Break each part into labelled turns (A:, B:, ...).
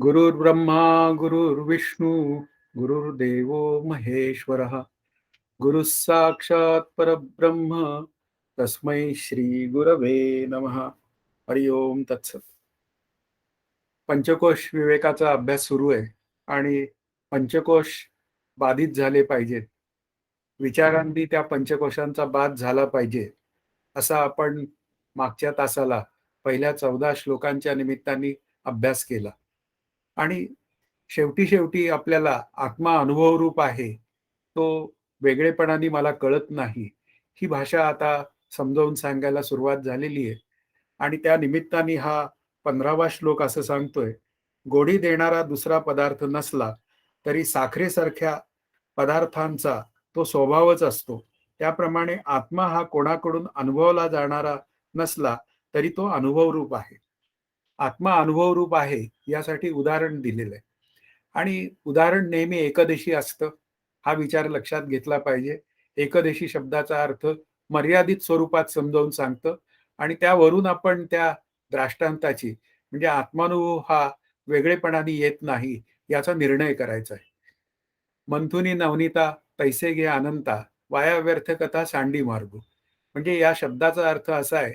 A: गुरुर्ब्रह्मा गुरुर्विष्णू गुरुर्देवो महेश्वरः गुरुः साक्षात् परब्रह्म तस्मै श्री गुरवे नमः. हरि ओम तत्सत. पंचकोश विवेकाचा अभ्यास सुरू आहे आणि पंचकोश बाधित झाले पाहिजेत, विचारांनी त्या पंचकोशांचा बाध झाला पाहिजे, असा आपण मागच्या तासाला पहिल्या 14 श्लोकांच्या निमित्ताने अभ्यास केला. आणि शेवटी शेवटी आपल्याला आत्मा अनुभव रूप आहे, तो वेगळेपणाने मला कळत नाही, ही भाषा आता समजावून सांगायला सुरुवात झालेली आहे. आणि त्या निमित्ताने हा 15वा श्लोक असं सांगतोय, गोडी देणारा दुसरा पदार्थ नसला तरी साखरेसारख्या पदार्थांचा तो स्वभावच असतो. त्याप्रमाणे आत्मा हा कोणाकडून अनुभवला जाणारा नसला तरी तो अनुभव रूप आहे. आत्मा अनुभव रूप आहे यासाठी उदाहरण दिलेलं आहे. आणि उदाहरण नेहमी एकदेशी असतं, हा विचार लक्षात घेतला पाहिजे. एकदेशी शब्दाचा अर्थ मर्यादित स्वरूपात समजावून सांगतं आणि त्यावरून आपण त्या दृष्टांताची म्हणजे आत्मानुभव हा वेगळेपणाने येत नाही याचा निर्णय करायचा आहे. मंथुनी नवनीता पैसे घे अनंता, वाया व्यर्थ कथा सांडी मार्गू. म्हणजे या शब्दाचा अर्थ असा आहे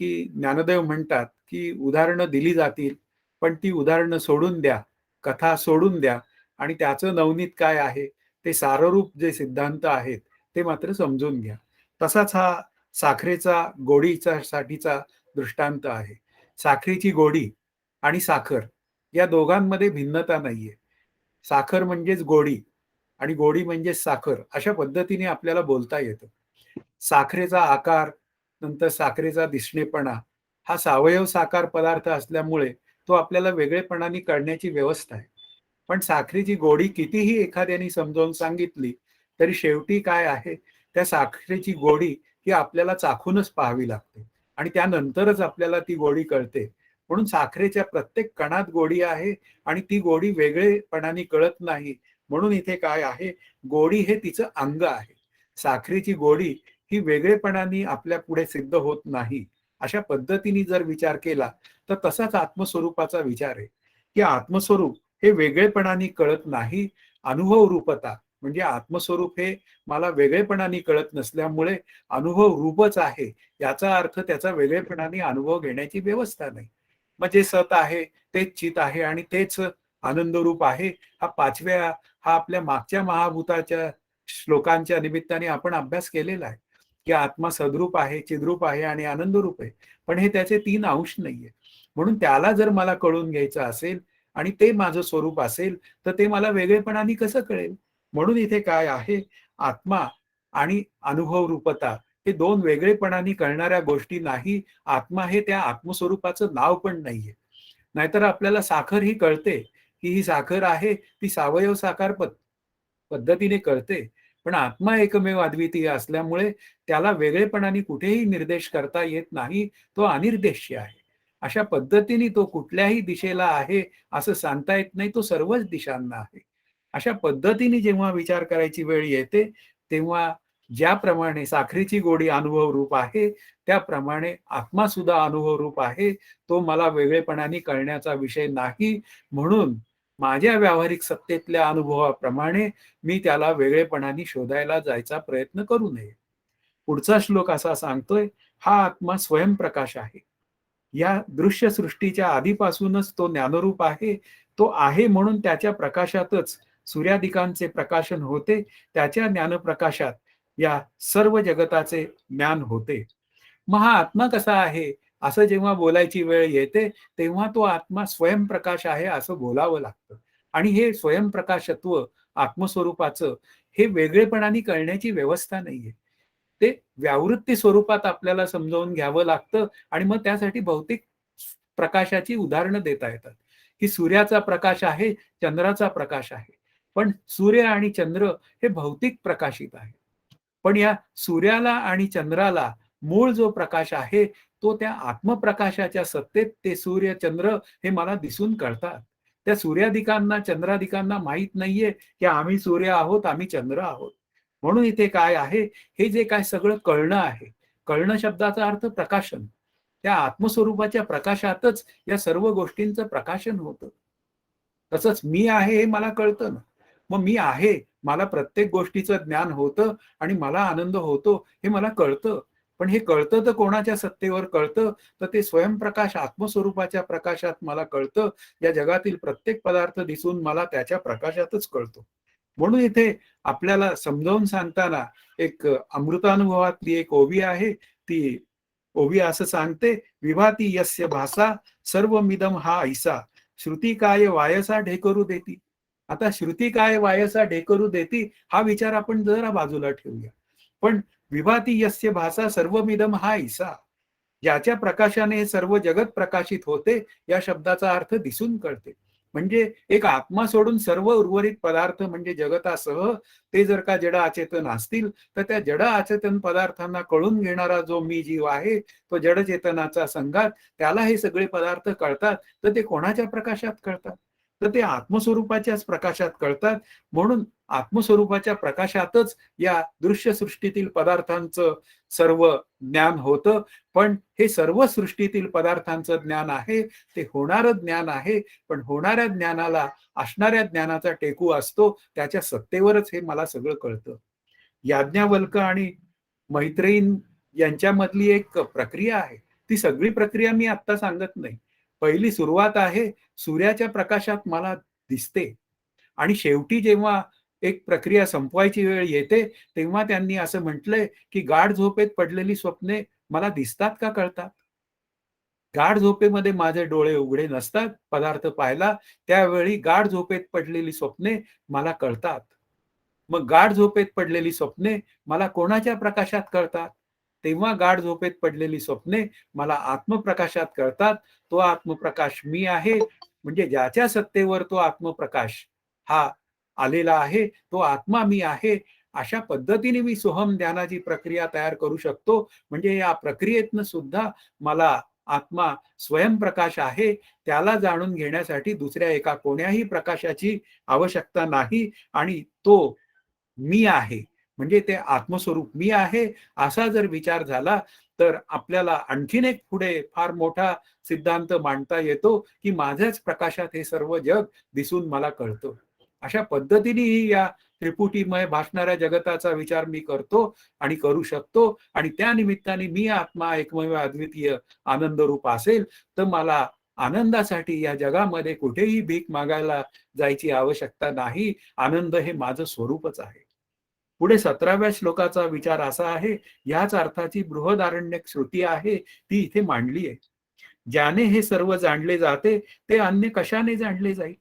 A: की ज्ञानदेव म्हणतात की उदाहरणं दिली जातील, पण ती उदाहरणं सोडून द्या, कथा सोडून द्या आणि त्याचं नवनीत काय आहे ते साररूप जे सिद्धांत आहेत ते मात्र समजून घ्या. तसाच हा साखरेचा गोडीचा साठीचा दृष्टांत आहे. साखरेची गोडी आणि साखर या दोघांमध्ये भिन्नता नाहीये. साखर म्हणजेच गोडी आणि गोडी म्हणजेच साखर अशा पद्धतीने आपल्याला बोलता येतं. साखरेचा आकार, नंतर साखरेचा दिसणेपणा हा सावयव साकार पदार्थ असल्यामुळे तो आपल्याला वेगळेपणाने कळण्याची व्यवस्था आहे. पण साखरेची गोडी कितीही एखाद्याने समजावून सांगितली तरी शेवटी काय आहे, त्या साखरेची गोडी ही आपल्याला चाखूनच पाहावी लागते आणि त्यानंतरच आपल्याला ती गोडी कळते. म्हणून साखरेच्या प्रत्येक कणात गोडी आहे आणि ती गोडी वेगळेपणाने कळत नाही. म्हणून इथे काय आहे, गोडी हे तिचं अंग आहे. साखरेची गोडी ही वेगळेपणाने आपल्या पुढे सिद्ध होत नाही. अशा पद्धतीने जर विचार केला तर तसाच आत्मस्वरूपाचा विचार आहे की आत्मस्वरूप हे वेगळेपणाने कळत नाही. अनुभव रूपता म्हणजे आत्मस्वरूप हे मला वेगळेपणाने कळत नसल्यामुळे अनुभव रूपच आहे, याचा अर्थ त्याचा वेगळेपणाने अनुभव घेण्याची व्यवस्था नाही. मग जे सत आहे तेच चित आहे आणि तेच आनंद रूप आहे. हा आपल्या मागच्या महाभूताच्या श्लोकांच्या निमित्ताने आपण अभ्यास केलेला आहे की आत्मा सद्रूप आहे, चिद्रूप आहे आणि आनंद रूप आहे. पण हे त्याचे 3 अंश नाहीये. म्हणून त्याला जर मला कळून घ्यायचं असेल आणि ते माझं स्वरूप असेल तर ते मला वेगळेपणाने कसं कळेल. म्हणून इथे काय आहे, आत्मा आणि अनुभव रूपता हे 2 वेगळेपणाने कळणाऱ्या गोष्टी नाही. आत्मा हे त्या आत्मस्वरूपाचं नाव पण नाहीये. नाहीतर आपल्याला साखर ही कळते की ही साखर आहे, ती सावयव साकार पद्धतीने कळते. पण आत्मा एकमेव अद्वितीय असल्यामुळे त्याला वेगळेपणाने कुठेही निर्देश करता येत नाही. तो अनिर्देश्य आहे. अशा पद्धतीने तो कुठल्याही दिशेला आहे असं सांगता येत नाही. तो सर्वच दिशांना आहे. अशा पद्धतीने जेव्हा विचार करायची वेळ येते तेव्हा ज्याप्रमाणे साखरेची गोडी अनुभव रूप आहे त्याप्रमाणे आत्मा सुद्धा अनुभव रूप आहे. तो मला वेगळेपणाने कळण्याचा विषय नाही. म्हणून माझ्या व्यावहारिक सत्तेतल्या अनुभवाप्रमाणे मी त्याला वेगळेपणाने शोधायला जायचा प्रयत्न करू नये. पुढचा श्लोक असा सांगतोय, हा आत्मा स्वयंप्रकाश आहे. या दृश्य सृष्टीच्या आधीपासूनच तो ज्ञानरूप आहे. तो आहे म्हणून त्याच्या प्रकाशातच सूर्यादिकांचे प्रकाशन होते. त्याच्या ज्ञानप्रकाशात या सर्व जगताचे ज्ञान होते. मग हा आत्मा कसा आहे असं जेव्हा बोलायची वेळ येते तेव्हा तो आत्मा स्वयंप्रकाश आहे असं बोलावं लागतं. आणि हे स्वयंप्रकाशत्व आत्मस्वरूपाचं हे वेगळेपणाने कळण्याची व्यवस्था नाहीये. ते व्यावृत्ती स्वरूपात आपल्याला समजावून घ्यावं लागतं आणि मग त्यासाठी भौतिक प्रकाशाची उदाहरणं देता येतात की सूर्याचा प्रकाश आहे, चंद्राचा प्रकाश आहे. पण सूर्य आणि चंद्र हे भौतिक प्रकाशित आहे. पण या सूर्याला आणि चंद्राला मूळ जो प्रकाश आहे तो त्या आत्मप्रकाशाच्या सत्तेत ते सूर्य चंद्र हे मला दिसून कळतात. त्या सूर्यादिकांना चंद्रादिकांना माहीत नाहीये की आम्ही सूर्य आहोत, आम्ही चंद्र आहोत. म्हणून इथे काय आहे, हे जे काय सगळं कळणं आहे, कळणं शब्दाचा अर्थ प्रकाशन. त्या आत्मस्वरूपाच्या प्रकाशातच या सर्व गोष्टींचं प्रकाशन होतं. तसंच मी आहे हे मला कळतं ना. मग मी आहे, मला प्रत्येक गोष्टीचं ज्ञान होतं आणि मला आनंद होतो हे मला कळतं. पण हे कळतं तर कोणाच्या सत्तेवर कळतं? तर ते स्वयंप्रकाश आत्मस्वरूपाच्या प्रकाशात मला कळतं. या जगातील प्रत्येक पदार्थ दिसून मला त्याच्या प्रकाशातच कळतो. म्हणून इथे आपल्याला समजावून सांगताना एक अमृतानुभवातली एक ओवी आहे. ती ओवी असं सांगते, "विभाती यस्य भासा सर्वमिदं हा ऐसा, श्रुती काय वायसा ढेकरू देती." आता श्रुती काय वायसा ढेकरू देती हा विचार आपण जरा बाजूला ठेवूया. पण विभाती यस्य भासा सर्वमिदं हा ऐसा, ज्याच्या प्रकाशाने हे सर्व जगत प्रकाशित होते, या शब्दाचा अर्थ दिसून कळते. म्हणजे एक आत्मा सोडून सर्व उर्वरित पदार्थ म्हणजे जगतासह ते जर का जड अचेतन असतील, तर त्या जड अचेतन पदार्थांना कळून घेणारा जो मी जीव आहे, तो जड चेतनाचा संघात, त्याला हे सगळे पदार्थ कळतात. तर ते कोणाच्या प्रकाशात कळतात? तर ते आत्मस्वरूपाच्याच प्रकाशात कळतात. म्हणून आत्मस्वरूपाच्या प्रकाशातच या दृश्य सृष्टीतील पदार्थांचं सर्व ज्ञान होतं. पण हे सर्व सृष्टीतील पदार्थांचं ज्ञान आहे, ते होणारं ज्ञान आहे. पण होणाऱ्या ज्ञानाला असणाऱ्या ज्ञानाचा टेकू असतो. त्याच्या सत्तेवरच हे मला सगळं कळतं. याज्ञवल्क आणि मैत्रेयी यांच्यामधली एक प्रक्रिया आहे. ती सगळी प्रक्रिया मी आत्ता सांगत नाही. पहिली सुरुवात आहे, सूर्याच्या प्रकाशात मला दिसते आणि शेवटी जेव्हा एक प्रक्रिया संपवायची वेळ येते, तेव्हा त्यांनी असं म्हटलंय, की गाढ झोपेत पडलेली स्वप्ने मला दिसतात का कळतात? गाढ झोपेमध्ये माझे डोळे उघडे नसतात पदार्थ पाहायला, त्यावेळी गाढ झोपेत पडलेली स्वप्ने मला कळतात. मग गाढ झोपेत पडलेली स्वप्ने मला कोणाच्या प्रकाशात कळतात? तेव्हा गाढ झोपेत पडलेली स्वप्ने मला आत्मप्रकाशात कळतात. तो आत्मप्रकाश मी आहे. म्हणजे ज्याच्या सत्तेवर तो आत्मप्रकाश हा आलेला आहे, तो आत्मा मी आहे. अशा पद्धतीने मी सोहम ध्यानाची प्रक्रिया तयार करू शकतो. म्हणजे या प्रक्रियेतनं सुद्धा मला आत्मा स्वयंप्रकाश आहे, त्याला जाणून घेण्यासाठी दुसऱ्या एका कोण्याही प्रकाशाची आवश्यकता नाही आणि तो मी आहे. म्हणजे ते आत्मस्वरूप मी आहे, असा जर विचार झाला, तर आपल्याला आणखीन एक पुढे फार मोठा सिद्धांत मांडता येतो, की माझ्याच प्रकाशात हे सर्व जग दिसून मला कळतं. अशा पद्धतीनेही या त्रिपुटीमय भासणाऱ्या जगताचा विचार मी करतो आणि करू शकतो आणि त्या निमित्ताने मी आत्मा एकमेव अद्वितीय आनंदरूप असेल, तर मला आनंदासाठी या जगामध्ये कुठेही भीक मागायला जायची आवश्यकता नाही. आनंद हे माझं स्वरूपच आहे. पुढे 17व्या श्लोकाचा विचार असा आहे, याच अर्थाची बृहदारण्यक श्रुती आहे, ती इथे मांडली आहे. ज्याने हे सर्व जाणले जाते, ते अन्य कशाने जाणले जाईल?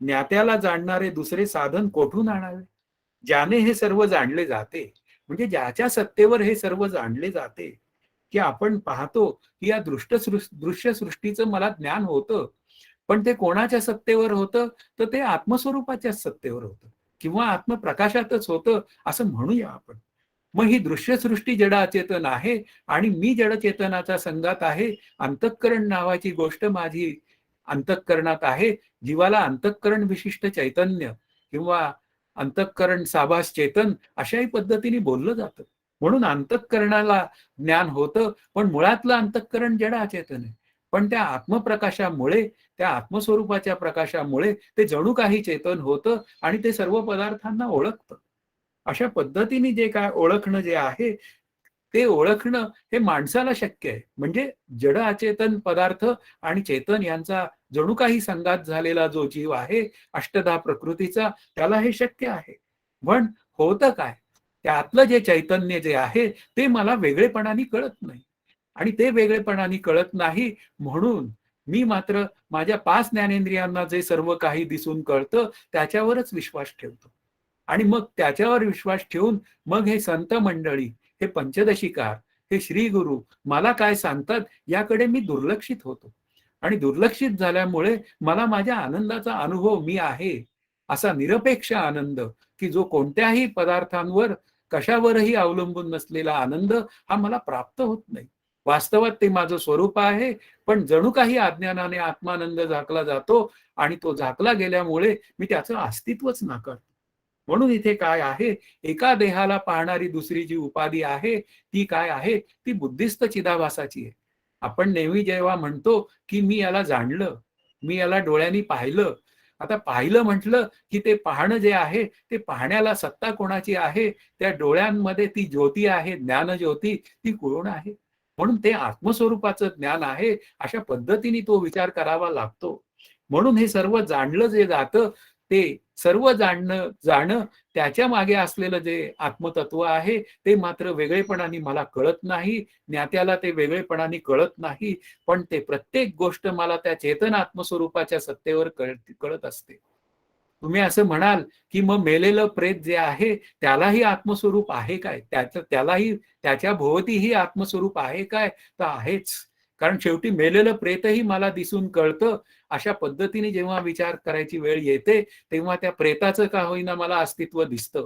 A: ज्ञात्याला जाणणारे दुसरे साधन कोठून आणावे? ज्याने हे सर्व जाणले जाते, म्हणजे ज्याच्या सत्तेवर हे सर्व जाणले जाते, की आपण पाहतो, की या दृश्य सृष्टीचं मला ज्ञान होतं. पण ते कोणाच्या सत्तेवर होतं? तर ते आत्मस्वरूपाच्याच सत्तेवर होतं किंवा आत्मप्रकाशातच होतं असं म्हणूया आपण. मग ही दृश्यसृष्टी जड अचेतन आहे आणि मी जडचेतनाच्या संघात आहे. अंतःकरण नावाची गोष्ट माझी अंतःकरणात आहे. जीवाला अंतःकरण विशिष्ट चैतन्य किंवा अंतःकरण साभास चेतन अशाही पद्धतीने बोललं जातं. म्हणून अंतःकरणाला ज्ञान होतं, पण मुळातलं अंतःकरण जड अचेतन आहे. पण त्या आत्मप्रकाशामुळे, त्या आत्मस्वरूपाच्या प्रकाशामुळे ते जणू काही चेतन होतं आणि ते सर्व पदार्थांना ओळखतं. अशा पद्धतीने जे काय ओळखणं जे आहे, ते ओळखणं हे माणसाला शक्य आहे. म्हणजे जड अचेतन पदार्थ आणि चेतन यांचा जणू काही संघात झालेला जो जीव आहे, अष्टधा प्रकृतीचा, त्याला हे शक्य आहे. पण होतं काय? त्यातलं जे चैतन्य जे आहे, ते मला वेगळेपणाने कळत नाही. आणि ते वेगळेपणाने कळत नाही म्हणून मी मात्र माझ्या 5 ज्ञानेंद्रियांना जे सर्व काही दिसून कळतं, त्याच्यावरच विश्वास ठेवतो. आणि मग त्याच्यावर विश्वास ठेवून मग हे संत मंडळी, हे पंचदशीकार, हे श्री गुरु मला काय सांगतात याकडे मी दुर्लक्षित होतो. आणि दुर्लक्षित झाल्यामुळे मला माझ्या आनंदाचा अनुभव मी आहे, असा निरपेक्ष आनंद, की जो कोणत्याही पदार्थांवर, कशावरही अवलंबून नसलेला आनंद हा मला प्राप्त होत नाही. वास्तवात ते माझं स्वरूप आहे, पण जणू काही अज्ञानाने आत्मानंद झाकला जातो आणि तो झाकला गेल्यामुळे मी त्याचं अस्तित्वच नाकारतो. म्हणून इथे काय आहे, एका देहाला पाहणारी दुसरी जी उपाधी आहे, ती काय आहे? ती बुद्धिस्त चिदाभासाची आहे. आपण नेहमी जेव्हा म्हणतो, की मी याला जाणलं, मी याला डोळ्यांनी पाहिलं, आता पाहिलं म्हटलं, की ते पाहणं जे आहे, ते पाहण्याला सत्ता कोणाची आहे? त्या डोळ्यांमध्ये ती ज्योती आहे, ज्ञानज्योती, ती कोण आहे? म्हणून ते आत्मस्वरूपाचं ज्ञान आहे. अशा पद्धतीने तो विचार करावा लागतो. म्हणून हे सर्व जाणलं जे जातं, ते सर्व जाणं त्याच्या मागे असलेलं जे आत्मतत्व आहे, ते मात्र वेगळेपणाने मला कळत नाही. ज्ञात्याला ते वेगळेपणाने कळत नाही. पण ते प्रत्येक गोष्ट मला त्या चेतन आत्मस्वरूपाच्या सत्तेवर कळत असते. तुम्ही असं म्हणाल, की मग मेलेलं प्रेत जे आहे, त्यालाही आत्मस्वरूप आहे काय? त्यालाही त्याच्या भोवतीही आत्मस्वरूप आहे काय? तर आहेच. कारण शेवटी मेलेलं प्रेतही मला दिसून कळतं. अशा पद्धतीने जेव्हा विचार करायची वेळ येते, तेव्हा त्या प्रेताचं का होईना मला अस्तित्व दिसतं.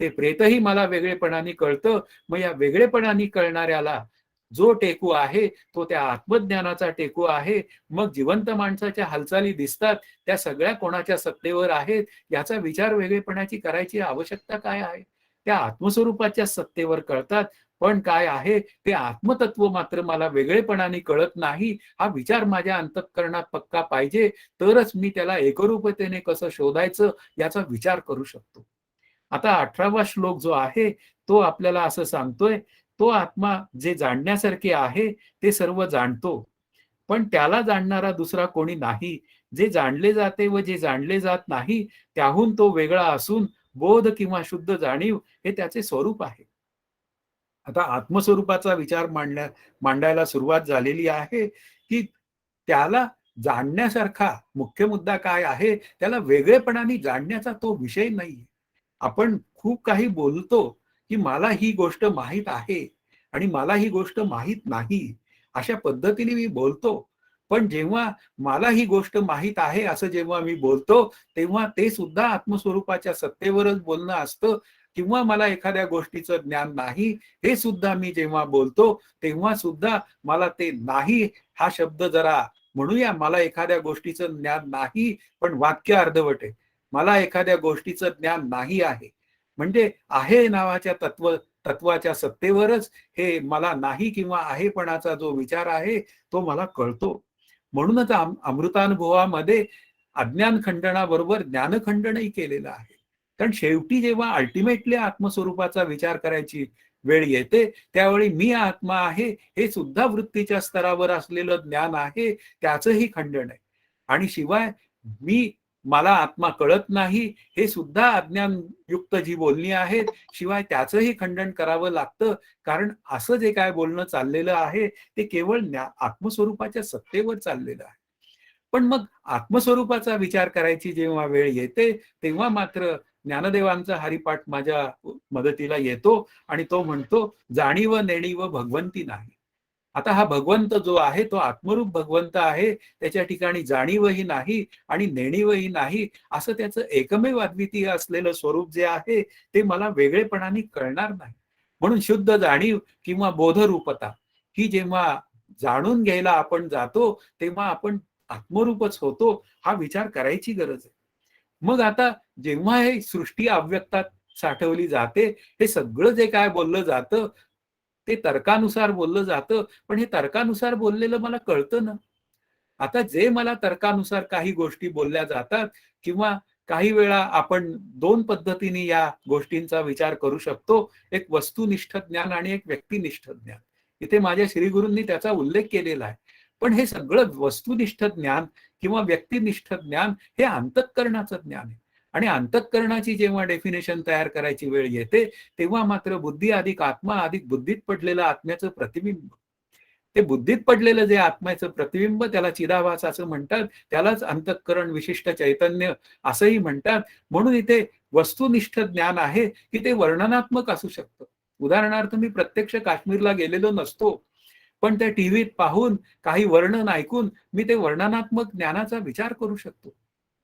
A: ते प्रेतही मला वेगळेपणाने कळतं. मग या वेगळेपणाने कळणाऱ्याला जो टेकू आहे, तो त्या आत्मज्ञानाचा टेकू आहे. मग जिवंत माणसाच्या हालचाली दिसतात, त्या सगळ्या कोणाच्या सत्तेवर आहेत, याचा विचार वेगळेपणाची करायची आवश्यकता काय आहे? त्या आत्मस्वरूपाच्या सत्तेवर कळतात. पण काय आहे, ते आत्मतत्व मात्र मला वेगळेपणाने कळत नाही. हा विचार माझ्या अंतःकरणात पक्का पाहिजे, तरच मी त्याला एकरूपतेने कसं शोधायचं, याचा विचार करू शकतो. आता 18वा श्लोक जो आहे, तो आपल्याला असं सांगतोय, तो आत्मा जे जाणण्यासारखे आहे, ते सर्व जाणतो. पण त्याला जाणणारा दुसरा कोणी नाही. जे जाणले जाते व जे जाणले जात नाही, त्याहून तो वेगळा असून बोध किंवा शुद्ध जाणीव हे त्याचे स्वरूप आहे. आता आत्मस्वरूपाचा विचार मांडायला सुरुवात झालेली आहे, की त्याला जाणण्यासारखा मुख्य मुद्दा काय आहे, त्याला वेगळेपणाने जाणण्याचा तो विषय नाहीये. आपण खूप काही बोलतो, की मला ही गोष्ट माहीत आहे आणि मला ही गोष्ट माहीत नाही. अशा पद्धतीने मी बोलतो. पण जेव्हा मला ही गोष्ट माहीत आहे असं जेव्हा मी बोलतो, तेव्हा ते सुद्धा आत्मस्वरूपाच्या सत्तेवरच बोलणं असतं किंवा मला एखाद्या गोष्टीचं ज्ञान नाही, हे सुद्धा मी जेव्हा बोलतो, तेव्हा सुद्धा मला ते नाही हा शब्द जरा म्हणूया, मला एखाद्या गोष्टीचं ज्ञान नाही, पण वाक्य अर्धवट आहे. मला एखाद्या गोष्टीचं ज्ञान नाही आहे. म्हणजे आहे नावाच्या तत्वाच्या सत्तेवरच हे मला नाही किंवा आहेपणाचा जो विचार आहे, तो मला कळतो. म्हणूनच अमृतानुभवामध्ये अज्ञान खंडनाबरोबर ज्ञानखंडनही केलेलं आहे. कारण शेवटी जेव्हा अल्टिमेटली आत्मस्वरूपाचा विचार करायची वेळ येते, त्यावेळी मी आत्मा आहे, हे सुद्धा वृत्तीच्या स्तरावर असलेलं ज्ञान आहे, त्याचंही खंडन आहे. आणि शिवाय मी मला आत्मा कळत नाही, हे सुद्धा अज्ञानयुक्त जी बोलणी आहेत, शिवाय त्याचंही खंडन करावं लागतं. कारण असं जे काय बोलणं चाललेलं आहे, ते केवळ आत्मस्वरूपाच्या सत्तेवर चाललेलं आहे. पण मग आत्मस्वरूपाचा विचार करायची जेव्हा वेळ येते, तेव्हा मात्र ज्ञानदेवांचा हरिपाठ माझ्या मदतीला येतो आणि तो म्हणतो, "जाणीव नेणीव भगवंती नाही." आता हा भगवंत जो आहे, तो आत्मरूप भगवंत आहे. त्याच्या ठिकाणी जाणीवही नाही आणि नेणीवही नाही. असं त्याचं एकमेव अद्वितीय असलेलं स्वरूप जे आहे, ते मला वेगळेपणाने कळणार नाही. म्हणून शुद्ध जाणीव किंवा बोधरूपता ही जेव्हा जाणून घ्यायला आपण जातो, तेव्हा आपण आत्मरूपच होतो, हा विचार करायची गरज आहे. मग आता जेव्हा हे सृष्टी अव्यक्तात साठवली जाते, हे सगळं जे काय बोललं जातं, ते तर्कानुसार बोललं जातं. पण हे तर्कानुसार बोललेलं मला कळतं ना. आता जे मला तर्कानुसार काही गोष्टी बोलल्या जातात किंवा काही वेळा आपण 2 पद्धतीने या गोष्टींचा विचार करू शकतो. एक वस्तुनिष्ठ ज्ञान आणि एक व्यक्तिनिष्ठ ज्ञान. इथे माझ्या श्रीगुरूंनी त्याचा उल्लेख केलेला आहे. पण हे सगळं वस्तुनिष्ठ ज्ञान किंवा व्यक्तिनिष्ठ ज्ञान हे अंतःकरणाचं ज्ञान आहे. आणि अंतःकरणाची जेव्हा डेफिनेशन तयार करायची वेळ येते, तेव्हा मात्र बुद्धी अधिक आत्मा अधिक बुद्धीत पडलेलं आत्म्याचं प्रतिबिंब. ते बुद्धीत पडलेलं जे आत्म्याचं प्रतिबिंब त्याला चिदाभास असं म्हणतात. त्यालाच अंतःकरण विशिष्ट चैतन्य असंही म्हणतात. म्हणून इथे वस्तुनिष्ठ ज्ञान आहे, की ते वर्णनात्मक असू शकतं. उदाहरणार्थ मी प्रत्यक्ष काश्मीरला गेलेलो नसतो. पण त्या टीव्हीत पाहून काही वर्णन ऐकून मी ते वर्णनात्मक ज्ञानाचा विचार करू शकतो.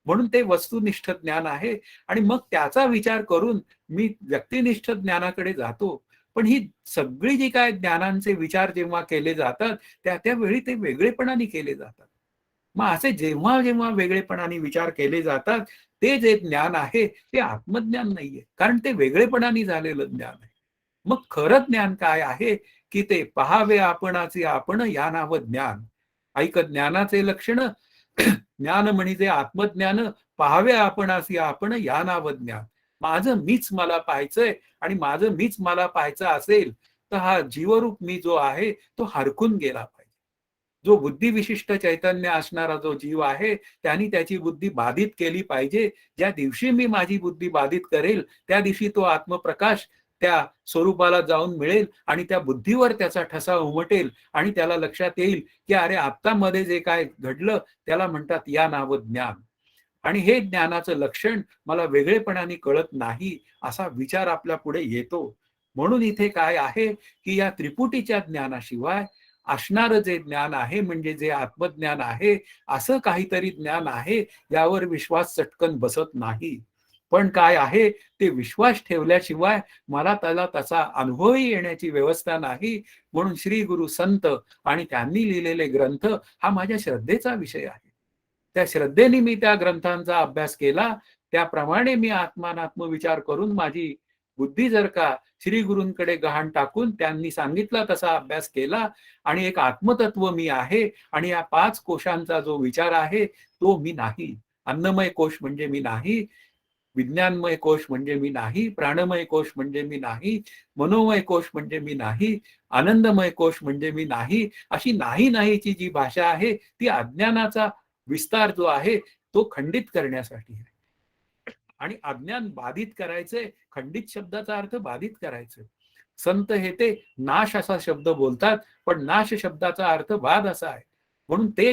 A: म्हणून ते वस्तुनिष्ठ ज्ञान आहे आणि मग त्याचा विचार करून मी व्यक्तिनिष्ठ ज्ञानाकडे जातो. पण ही सगळी जी काय ज्ञानांचे विचार जेव्हा केले जातात, त्या वेळी ते वेगळेपणाने केले जातात. मग असे जेव्हा वेगळेपणाने विचार केले जातात, ते जे ज्ञान आहे ते आत्मज्ञान नाहीये. कारण ते वेगळेपणाने झालेलं ज्ञान आहे. मग खरं ज्ञान काय आहे, की ते पहावे आपणाचे आपण या नाव ज्ञान. ऐक ज्ञानाचे लक्षण ज्ञान म्हणजे आत्मज्ञान, पाहावे आपणासी आपण या नाव ज्ञान. माझं मीच मला पाहायचंय, आणि माझं मीच मला पाहायचं असेल तर हा जीवरूप मी जो आहे तो हरखून गेला पाहिजे. जो बुद्धिविशिष्ट चैतन्य असणारा जो जीव आहे त्यांनी त्याची बुद्धी बाधित केली पाहिजे. ज्या दिवशी मी माझी बुद्धी बाधित करेल त्या दिवशी तो आत्मप्रकाश त्या स्वरूपाला जाऊन मिळेल, आणि त्या बुद्धीवर त्याचा ठसा उमटेल, आणि त्याला लक्षात येईल की अरे आत्ता मध्ये जे काय घडलं त्याला म्हणतात या नाव ज्ञान. आणि हे ज्ञानाचं लक्षण मला वेगळेपणाने कळत नाही, असा विचार आपल्या पुढे येतो. म्हणून इथे काय आहे की या त्रिपुटीच्या ज्ञानाशिवाय असणारं जे ज्ञान आहे, म्हणजे जे आत्मज्ञान आहे, असं काहीतरी ज्ञान आहे यावर विश्वास चटकन बसत नाही. पण काय आहे, ते विश्वास ठेवल्याशिवाय मला त्याला तसा अनुभवही येण्याची व्यवस्था नाही. म्हणून श्री गुरु संत आणि त्यांनी लिहिलेले ग्रंथ हा माझ्या श्रद्धेचा विषय आहे. त्या श्रद्धेने मी त्या ग्रंथांचा अभ्यास केला, त्याप्रमाणे मी आत्मानात्म विचार करून माझी बुद्धी जर का श्री गुरूंकडे गहाण टाकून त्यांनी सांगितला तसा अभ्यास केला, आणि एक आत्मतत्व मी आहे, आणि या 5 कोशांचा जो विचार आहे तो मी नाही. अन्नमय कोश म्हणजे मी नाही, विज्ञानमय कोश म्हणजे मी नाही, प्राणमय कोश म्हणजे मी नाही, मनोमय कोश म्हणजे मी नाही, आनंदमय कोश म्हणजे मी नाही. अशी नाही नाहीची जी भाषा आहे ती अज्ञानाचा विस्तार जो आहे तो खंडित करण्यासाठी आहे. आणि अज्ञान बाधित करायचे, खंडित शब्दाचा अर्थ बाधित करायचं. संत हे ते नाश असा शब्द बोलतात, पण नाश शब्दाचा अर्थ बाध असा आहे. म्हणून ते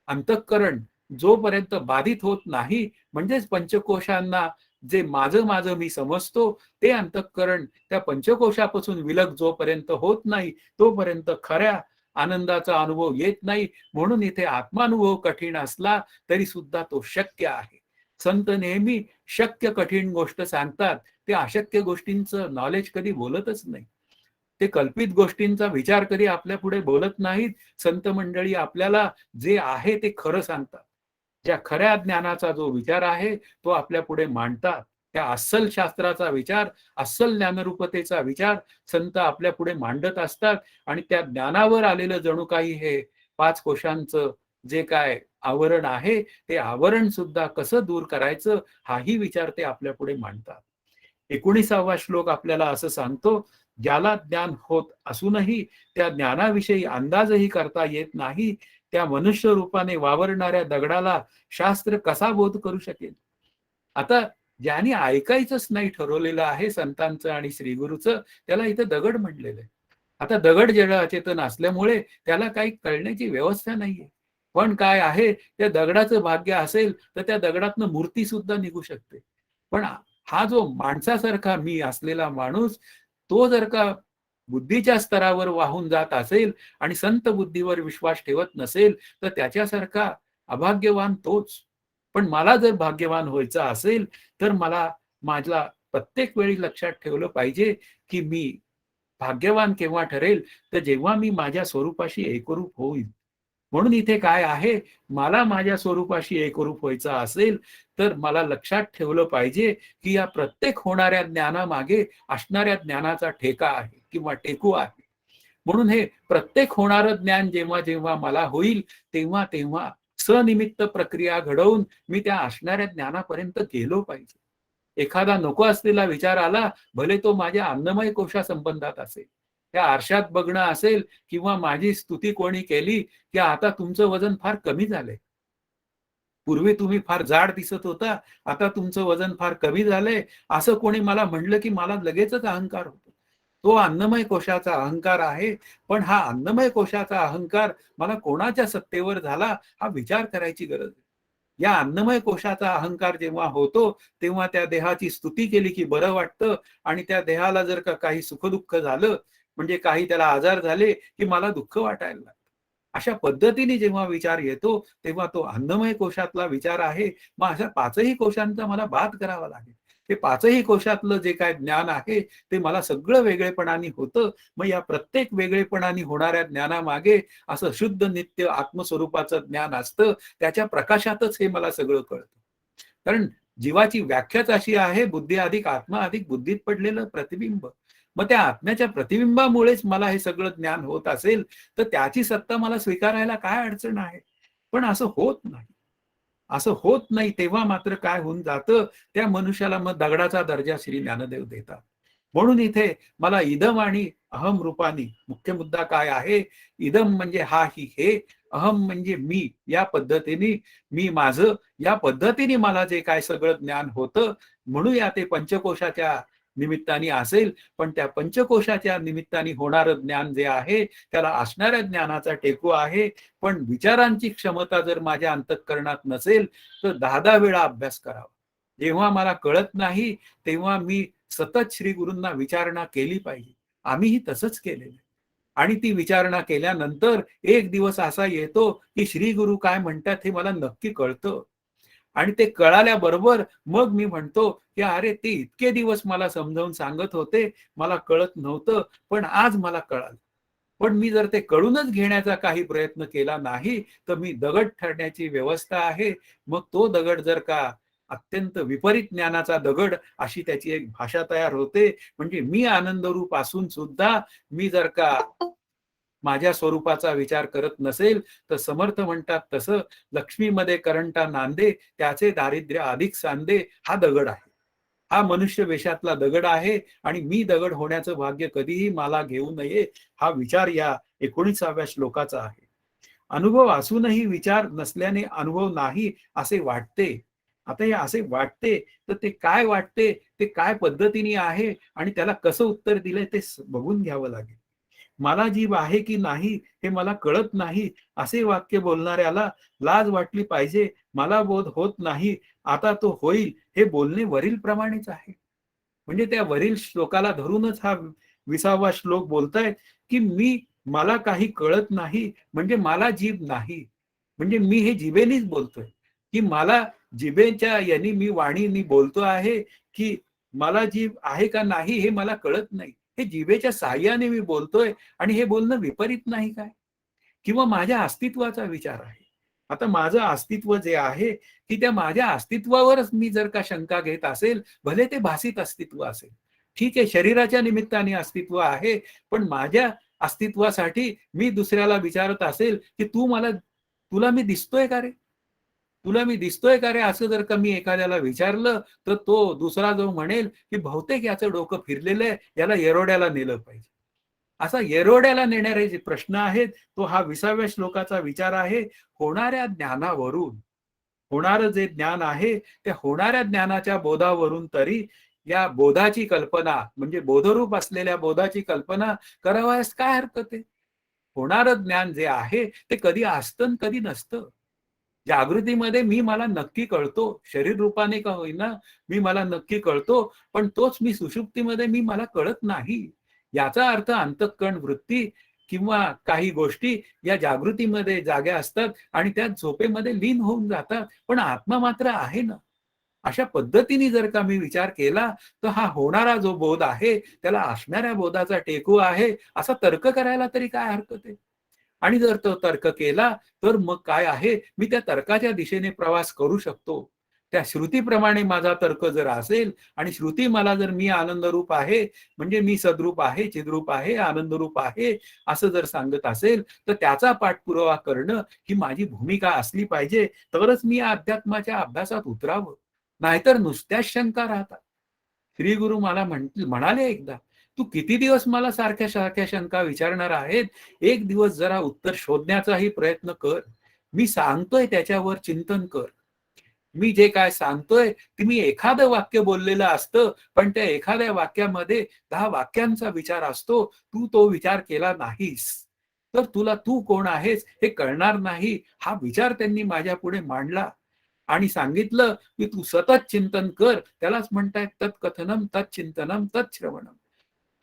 A: अंतःकरण जोपर्यंत बाधित होत नाही, म्हणजेच पंचकोशांना जे माझं माझं मी समजतो ते अंतःकरण त्या पंचकोशापासून विलग जोपर्यंत होत नाही तोपर्यंत खऱ्या आनंदाचा अनुभव येत नाही. म्हणून इथे आत्मानुभव कठीण असला तरी सुद्धा तो शक्य आहे. संत नेहमी शक्य कठीण गोष्ट सांगतात, ते अशक्य गोष्टींचं नॉलेज कधी बोलतच नाही. ते कल्पित गोष्टींचा विचार कधी आपल्या पुढे बोलत नाहीत. संत मंडळी आपल्याला जे आहे ते खरं सांगतात. ज्या खऱ्या ज्ञानाचा जो विचार आहे तो आपल्या पुढे मांडतात. त्या अस्सल शास्त्राचा विचार, अस्सल ज्ञानरूपतेचा विचार संत आपल्या पुढे मांडत असतात, आणि त्या ज्ञानावर आलेलं जणू काही हे 5 कोशांचं जे काय आवरण आहे ते आवरण सुद्धा कसं दूर करायचं हाही विचार ते आपल्या पुढे मांडतात. 19वा श्लोक आपल्याला असं सांगतो, ज्याला ज्ञान होत असूनही त्या ज्ञानाविषयी अंदाजही करता येत नाही, त्या मनुष्य रूपाने वावरणाऱ्या दगडाला शास्त्र कसा बोध करू शकेल. आता ज्यांनी ऐकायचंच नाही ठरवलेलं आहे संतांचं आणि श्रीगुरूचं, त्याला इथं दगड म्हणलेलं आहे. आता दगड जड अचेतन असल्यामुळे त्याला काही कळण्याची व्यवस्था नाहीये. पण काय आहे, त्या दगडाचं भाग्य असेल तर त्या दगडातनं मूर्ती सुद्धा निघू शकते. पण हा जो माणसासारखा मी असलेला माणूस, तो जर का बुद्धीच्या स्तरावर वाहून जात असेल आणि संत बुद्धीवर विश्वास ठेवत नसेल तर त्याच्यासारखा अभाग्यवान तोच. पण मला जर भाग्यवान व्हायचं असेल तर मला माझ्या प्रत्येक वेळी लक्षात ठेवलं पाहिजे की मी भाग्यवान केव्हा ठरेल, तर जेव्हा मी माझ्या स्वरूपाशी एकरूप होईल. म्हणून इथे काय आहे, मला माझ्या स्वरूपाशी एकरूप व्हायचं असेल तर मला लक्षात ठेवलं पाहिजे की या प्रत्येक होणाऱ्या ज्ञानामागे असणाऱ्या ज्ञानाचा ठेका आहे किंवा टेकू आहे. म्हणून हे प्रत्येक होणारं ज्ञान जेव्हा जेव्हा मला होईल तेव्हा तेव्हा सनिमित्त प्रक्रिया घडवून मी त्या असणाऱ्या ज्ञानापर्यंत गेलो पाहिजे. एखादा नको असलेला विचार आला, भले तो माझ्या अन्नमय कोशा संबंधात असेल, त्या आरशात बघणं असेल, किंवा माझी स्तुती कोणी केली की आता तुमचं वजन फार कमी झालंय, पूर्वी तुम्ही फार जाड दिसत होता, आता तुमचं वजन फार कमी झालंय, असं कोणी मला म्हणलं की मला लगेचच अहंकार होतो. तो अन्नमय कोशाचा अहंकार आहे. पण हा अन्नमय कोशाचा अहंकार मला कोणाच्या सत्तेवर झाला हा विचार करायची गरज आहे. या अन्नमय कोशाचा अहंकार जेव्हा होतो तेव्हा त्या देहाची स्तुती केली की बरं वाटतं, आणि त्या देहाला जर का काही सुखदुःख झालं, म्हणजे काही त्याला आजार झाले की मला दुःख वाटायला लागतं. अशा पद्धतीने जेव्हा विचार येतो तेव्हा तो अन्नमय कोशातला विचार आहे. मग अशा 5ही कोशांचा मला बात करावा लागेल. ते 5ही कोशातलं जे काय ज्ञान आहे ते मला सगळं वेगळेपणाने होतं. मग या प्रत्येक वेगळेपणाने होणाऱ्या ज्ञानामागे असं शुद्ध नित्य आत्मस्वरूपाचं ज्ञान असतं. त्याच्या प्रकाशातच हे मला सगळं कळतं. कारण जीवाची व्याख्याच अशी आहे, बुद्धी अधिक आत्मा अधिक बुद्धीत पडलेलं प्रतिबिंब. मग त्या आत्म्याच्या प्रतिबिंबामुळेच मला हे सगळं ज्ञान होत असेल तर त्याची सत्ता मला स्वीकारायला काय अडचण आहे. पण असं होत नाही. असं होत नाही तेव्हा मात्र काय होऊन जातं, त्या मनुष्याला मग दगडाचा दर्जा श्री ज्ञानदेव देतात. म्हणून इथे मला इदम आणि अहम रूपानी मुख्य मुद्दा काय आहे, इदम म्हणजे हा ही हे, अहम म्हणजे मी, या पद्धतीने मी माझं, या पद्धतीने मला जे काय सगळं ज्ञान होतं, म्हणूया ते पंचकोशाच्या निमित्ताने असेल, पण त्या पंचकोशाच्या निमित्ताने होणारं ज्ञान जे आहे त्याला असणाऱ्या ज्ञानाचा टेको आहे. पण विचारांची क्षमता जर माझ्या अंतःकरणात नसेल तर 10-10 वेळा अभ्यास करावा. जेव्हा मला कळत नाही तेव्हा मी सतत श्री गुरूंना विचारणा केली पाहिजे. आम्हीही तसंच केलेलं आहे. आणि ती विचारणा केल्यानंतर एक दिवस असा येतो की श्री गुरु काय म्हणतात हे मला नक्की कळतं. आणि ते कळाल्याबरोबर मग मी म्हणतो की अरे ते इतके दिवस मला समजावून सांगत होते, मला कळत नव्हतं, पण आज मला कळालं. पण मी जर ते कळूनच घेण्याचा काही प्रयत्न केला नाही तर मी दगड ठरण्याची व्यवस्था आहे. मग तो दगड जर का अत्यंत विपरीत ज्ञानाचा दगड अशी त्याची एक भाषा तयार होते. म्हणजे मी आनंदरूप असून सुद्धा मी जर का माझ्या स्वरूपाचा विचार करत नसेल तर समर्थ म्हणतात तसं लक्ष्मीमध्ये करंटा नांदे त्याचे दारिद्र्य अधिक सांदे, हा दगड आहे. हा मनुष्य वेशातला दगड आहे आणि मी दगड होण्याचं भाग्य कधीही मला घेऊ नये, हा विचार या 19व्या श्लोकाचा आहे. अनुभव असूनही विचार नसल्याने अनुभव नाही असे वाटते. आता हे असे वाटते तर ते काय वाटते, ते काय पद्धतीने आहे आणि त्याला कसं उत्तर दिलंय ते बघून घ्यावं लागेल. मला जीभ आहे की नाही हे मला कळत नाही असे वाक्य बोलणाऱ्याला लाज वाटली पाहिजे. मला बोध होत नाही, आता तो होईल, हे बोलणे वरील प्रमाणेच आहे. म्हणजे त्या वरील श्लोकाला धरूनच हा 20वा श्लोक बोलतायत की मला काही कळत नाही म्हणजे मला जीभ नाही. म्हणजे मी हे जिभेनेच बोलतोय की मला जिभेच्या यांनी मी वाणीनी बोलतो आहे की मला जीभ आहे का नाही हे मला कळत नाही. हे जिभेच्या साहाय्याने मी बोलतोय आणि हे बोलणं विपरीत नाही काय? किंवा माझ्या अस्तित्वाचा विचार आहे. आता माझं अस्तित्व जे आहे की त्या माझ्या अस्तित्वावरच मी जर का शंका घेत असेल, भले ते भासित अस्तित्व असेल. ठीक आहे, शरीराच्या निमित्ताने अस्तित्व आहे, पण माझ्या अस्तित्वासाठी मी दुसऱ्याला विचारत असेल की तुला मी दिसतोय का रे? तुला मी दिसतोय का रे? असं जर का मी एखाद्याला विचारलं, तर तो दुसरा जो म्हणेल की बहुतेक याचं डोकं फिरलेलं आहे, याला येरोड्याला नेलं पाहिजे. असा येरोड्याला नेणारे जे प्रश्न आहेत, तो हा 20व्या श्लोकाचा विचार आहे. होणाऱ्या ज्ञानावरून, होणारं जे ज्ञान आहे, त्या होणाऱ्या ज्ञानाच्या बोधावरून तरी या बोधाची कल्पना म्हणजे बोधरूप असलेल्या बोधाची कल्पना करावयास काय हरकत आहे? होणारं ज्ञान जे आहे, ते कधी असतं आणि कधी नसतं. जागृतीमध्ये मला नक्की कळतो. शरीर रूपाने का होईना, मला नक्की कळतो. पण तोच मी सुषुप्तीमध्ये मला कळत नाही. याचा अर्थ अंतःकरण वृत्ती किंवा काही गोष्टी या जागृतीमध्ये जाग्या असतात आणि त्या झोपेमध्ये लीन होऊन जातात. पण आत्मा मात्र आहे ना. अशा पद्धतीने जर का मी विचार केला, तर हा होणारा जो बोध आहे, त्याला असणाऱ्या बोधाचा टेको आहे, असा तर्क करायला तरी काय हरकत आहे? आणि जर तो तर्क केला, तर मग काय आहे, मी त्या तर्काच्या दिशेने प्रवास करू शकतो. त्या श्रुतीप्रमाणे माझा तर्क जर असेल आणि श्रुती मला जर मी आनंदरूप आहे, म्हणजे मी सद्रूप आहे, चिद्रूप आहे, आनंदरूप आहे, असं जर सांगत असेल, तर त्याचा पाठपुरावा करणं ही माझी भूमिका असली पाहिजे. तरच मी या अध्यात्माच्या अभ्यासात उतरावं. नाहीतर नुसत्याच शंका राहतात. श्री गुरु मला म्हणाले एकदा, "तू किती दिवस मला सारख्या सारख्या शंका विचारणार आहेत? एक दिवस जरा उत्तर शोधण्याचाही प्रयत्न कर. मी सांगतोय त्याच्यावर चिंतन कर. मी जे काय सांगतोय ते मी एखादं वाक्य बोललेलं असतं, पण त्या एखाद्या वाक्यामध्ये 10 वाक्यांचा विचार असतो. तू तो विचार केला नाहीस, तर तुला तू कोण आहेस हे कळणार नाही." हा विचार त्यांनी माझ्यापुढे मांडला आणि सांगितलं की तू सतत चिंतन कर. त्यालाच म्हणतायत तत्कथनम, तत्चिंतनम, तत्श्रवणम.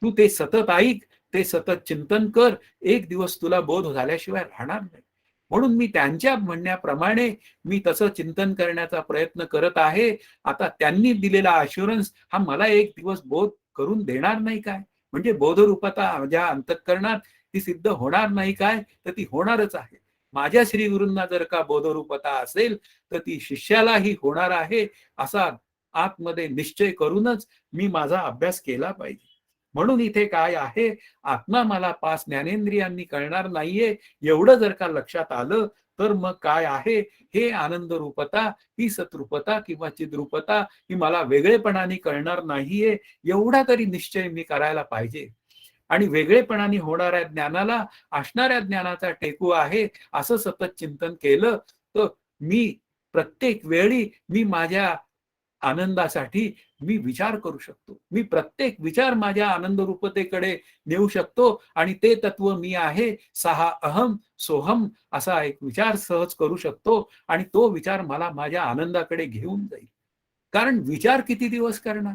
A: तू ते सतत ऐक, ते सतत चिंतन कर. एक दिवस तुला बोध झाल्याशिवाय राहणार नाही. म्हणून मी त्यांच्या म्हणण्याप्रमाणे मी तसं चिंतन करण्याचा प्रयत्न करत आहे. आता त्यांनी दिलेला अश्युरन्स हा मला एक दिवस बोध करून देणार नाही काय? म्हणजे बोधरूपता माझ्या अंतःकरणात ती सिद्ध होणार नाही काय? तर ती होणारच आहे. माझ्या श्री गुरूंना जर का बोधरूपता असेल, तर ती शिष्यालाही होणार आहे, असा आतमध्ये निश्चय करूनच मी माझा अभ्यास केला पाहिजे. म्हणून इथे काय आहे, आत्मा मला 5 ज्ञानेंद्रियांनी कळणार नाहीये, एवढं जर का लक्षात आलं, तर मग काय आहे, हे आनंद रूपता, ही सतरूपता किंवा चिद्रूपता, ही मला वेगळेपणाने कळणार नाहीये, एवढा तरी निश्चय मी करायला पाहिजे. आणि वेगळेपणाने होणाऱ्या ज्ञानाला असणाऱ्या ज्ञानाचा टेकू आहे, असं सतत चिंतन केलं, तर मी प्रत्येक वेळी मी माझ्या आनंदासाठी मी विचार करू शकतो. मी प्रत्येक विचार माझ्या आनंद रूपतेकडे नेऊ शकतो आणि ते तत्व मी आहे. सहा अहम सोहम असा एक विचार सहज करू शकतो आणि तो विचार मला माझ्या आनंदाकडे घेऊन जाईल. कारण विचार किती दिवस करणार?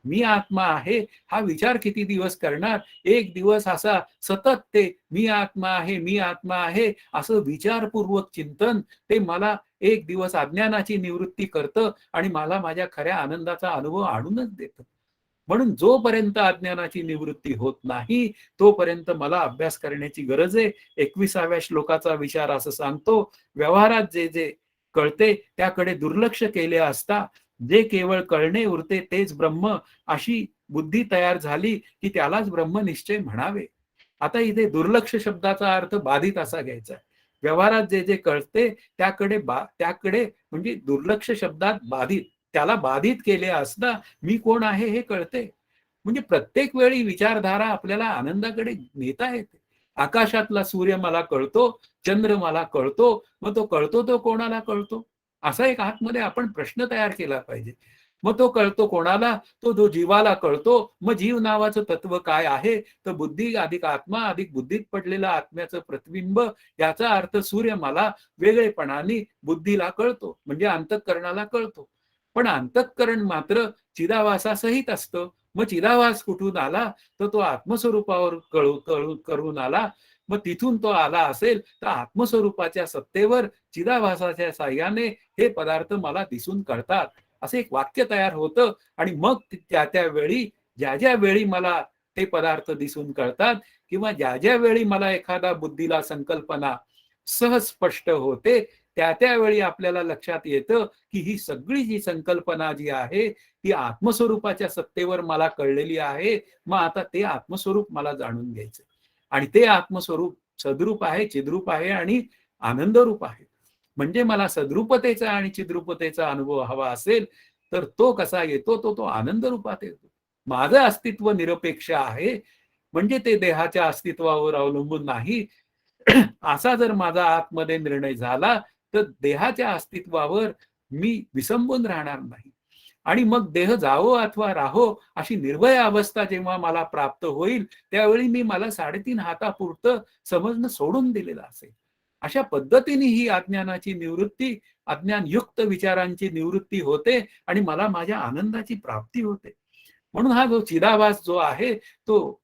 A: मी आत्मा आहे हा विचार किती दिवस करणार? एक दिवस असा सतत ते मी आत्मा आहे, मी आत्मा आहे असं विचारपूर्वक चिंतन ते मला एक दिवस अज्ञानाची निवृत्ती करतं आणि मला माझ्या खऱ्या आनंदाचा अनुभव आणूनच देतं. म्हणून जोपर्यंत अज्ञानाची निवृत्ती होत नाही, तोपर्यंत मला अभ्यास करण्याची गरज आहे. 21व्या श्लोकाचा विचार असं सांगतो, व्यवहारात जे जे कळते त्याकडे दुर्लक्ष केले असता जे केवळ कळणे उरते तेच ब्रह्म, अशी बुद्धी तयार झाली की त्यालाच ब्रह्मनिश्चय म्हणावे. आता इथे दुर्लक्ष शब्दाचा अर्थ बाधित असा घ्यायचा आहे. व्यवहारात जे जे कळते त्याकडे म्हणजे दुर्लक्ष शब्दात बाधित, त्याला बाधित केले असता मी कोण आहे हे कळते. म्हणजे प्रत्येक वेळी विचारधारा आपल्याला आनंदाकडे नेता येते. आकाशातला सूर्य मला कळतो, चंद्र मला कळतो, मग तो कळतो तो कोणाला कळतो? असा एक आतमध्ये आपण प्रश्न तयार केला पाहिजे. मग तो कळतो कोणाला? तो जो जीवाला कळतो. मग जीव नावाचं तत्व काय आहे? तर बुद्धी अधिक आत्मा अधिक बुद्धीत पडलेलं आत्म्याचं प्रतिबिंब, याचा अर्थ सूर्य मला वेगळेपणाने बुद्धीला कळतो, म्हणजे अंतःकरणाला कळतो. पण अंतःकरण मात्र चिदाभासासहित असतं. मग चिदाभास कुठून आला? तर तो आत्मस्वरूपावर करून आला. मग तिथून तो आला असेल तर आत्मस्वरूपाच्या सत्तेवर चिदाभासाच्या साह्याने हे पदार्थ मला दिसून कळतात, असं एक वाक्य तयार होतं. आणि मग त्या त्या वेळी ज्या ज्या वेळी मला ते पदार्थ दिसून कळतात किंवा ज्या ज्या वेळी मला एखादा बुद्धीला संकल्पना सहज स्पष्ट होते, त्या त्यावेळी आपल्याला लक्षात येतं की ही सगळी जी संकल्पना जी आहे ती आत्मस्वरूपाच्या सत्तेवर मला कळलेली आहे. मग आता ते आत्मस्वरूप मला जाणून घ्यायचं आणि ते आत्मस्वरूप सद्रूप आहे, चिद्रूप आहे आणि आनंदरूप आहे. म्हणजे मला सद्रूपतेचा आणि चिद्रूपतेचा अनुभव हवा असेल तर तो कसा येतो? तो आनंद रूपात येतो. माझं अस्तित्व निरपेक्ष आहे, म्हणजे ते देहाच्या अस्तित्वावर अवलंबून नाही. असा जर माझा आतमध्ये निर्णय झाला तर देहाच्या अस्तित्वावर मी विसंबून राहणार नाही. आणि मग देह जावो अथवा राहो अशी निर्भय अवस्था जेव्हा मला प्राप्त होईल, त्यावेळी मी मला 3.5 हातापुरतं समजणं सोडून दिलेलं असेल. अशा पद्धतीने ही अज्ञानाची निवृत्ती, अज्ञानयुक्त विचारांची निवृत्ती होते आणि मला माझ्या आनंदाची प्राप्ती होते. म्हणून हा जो चिदाभास जो आहे तो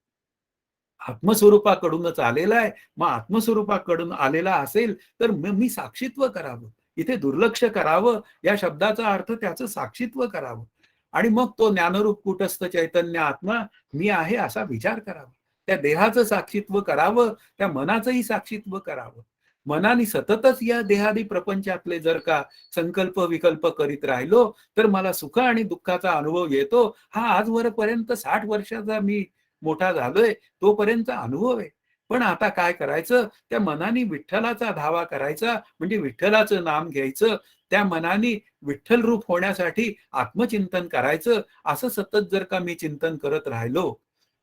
A: आत्मस्वरूपाकडूनच आलेला आहे. मग आत्मस्वरूपाकडून आलेला असेल तर मी साक्षीत्व करावं. इथे दुर्लक्ष करावं या शब्दाचा अर्थ त्याचं साक्षीत्व करावं. आणि मग तो ज्ञानरूप कूटस्थ चैतन्य आत्मा मी आहे असा विचार करावा. त्या देहाचं साक्षीत्व करावं, त्या मनाचंही साक्षीत्व करावं. मनाने सततच या देहादी प्रपंचातले जर का संकल्प विकल्प करीत राहिलो तर मला सुख आणि दुःखाचा अनुभव येतो. हा आजवरपर्यंत 60 वर्षाचा मी मोठा झालोय तोपर्यंत अनुभव आहे. पण आता काय करायचं? त्या मनाने विठ्ठलाचा धावा करायचा, म्हणजे विठ्ठलाचं नाम घ्यायचं. त्या मनाने विठ्ठल रूप होण्यासाठी आत्मचिंतन करायचं. असं सतत जर का मी चिंतन करत राहिलो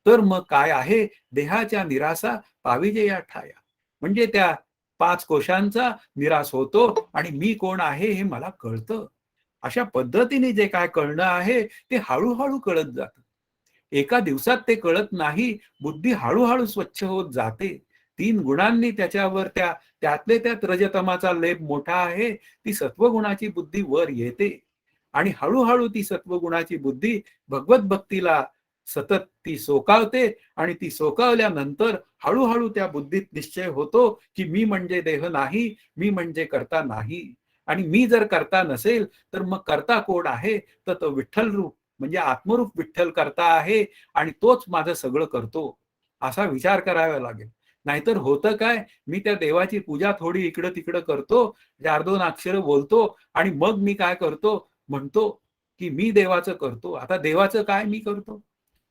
A: तर मग काय आहे, देहाच्या निरासा पाविजेया ठाया, म्हणजे त्या 5 कोशांचा निराश होतो आणि मी कोण आहे हे मला कळतं. अशा पद्धतीने जे काय कळणं आहे ते हळूहळू कळत जातं. एका दिवसात ते कळत नाही. बुद्धी हळूहळू स्वच्छ होत जाते. 3 गुणांनी त्याच्यावर त्यातले त्यात रजतमाचा लेप मोठा आहे. ती सत्वगुणाची बुद्धी वर येते आणि हळूहळू ती सत्वगुणाची बुद्धी भगवत भक्तीला सतत ती सोकावते आणि ती सोकावल्यानंतर हळूहळू त्या बुद्धीत निश्चय होतो की मी म्हणजे देह नाही, मी म्हणजे कर्ता नाही. आणि मी जर कर्ता नसेल तर मग कर्ता कोण आहे? तर तो विठ्ठल रूप म्हणजे आत्मरूप विठ्ठल करता आहे आणि तोच माझं सगळं करतो, असा विचार करावा लागेल. नाहीतर होतं काय, मी त्या देवाची पूजा थोडी इकडं तिकडं करतो, 4-2 अक्षरं बोलतो आणि मग मी काय करतो, म्हणतो की मी देवाचं करतो. आता देवाचं काय मी करतो?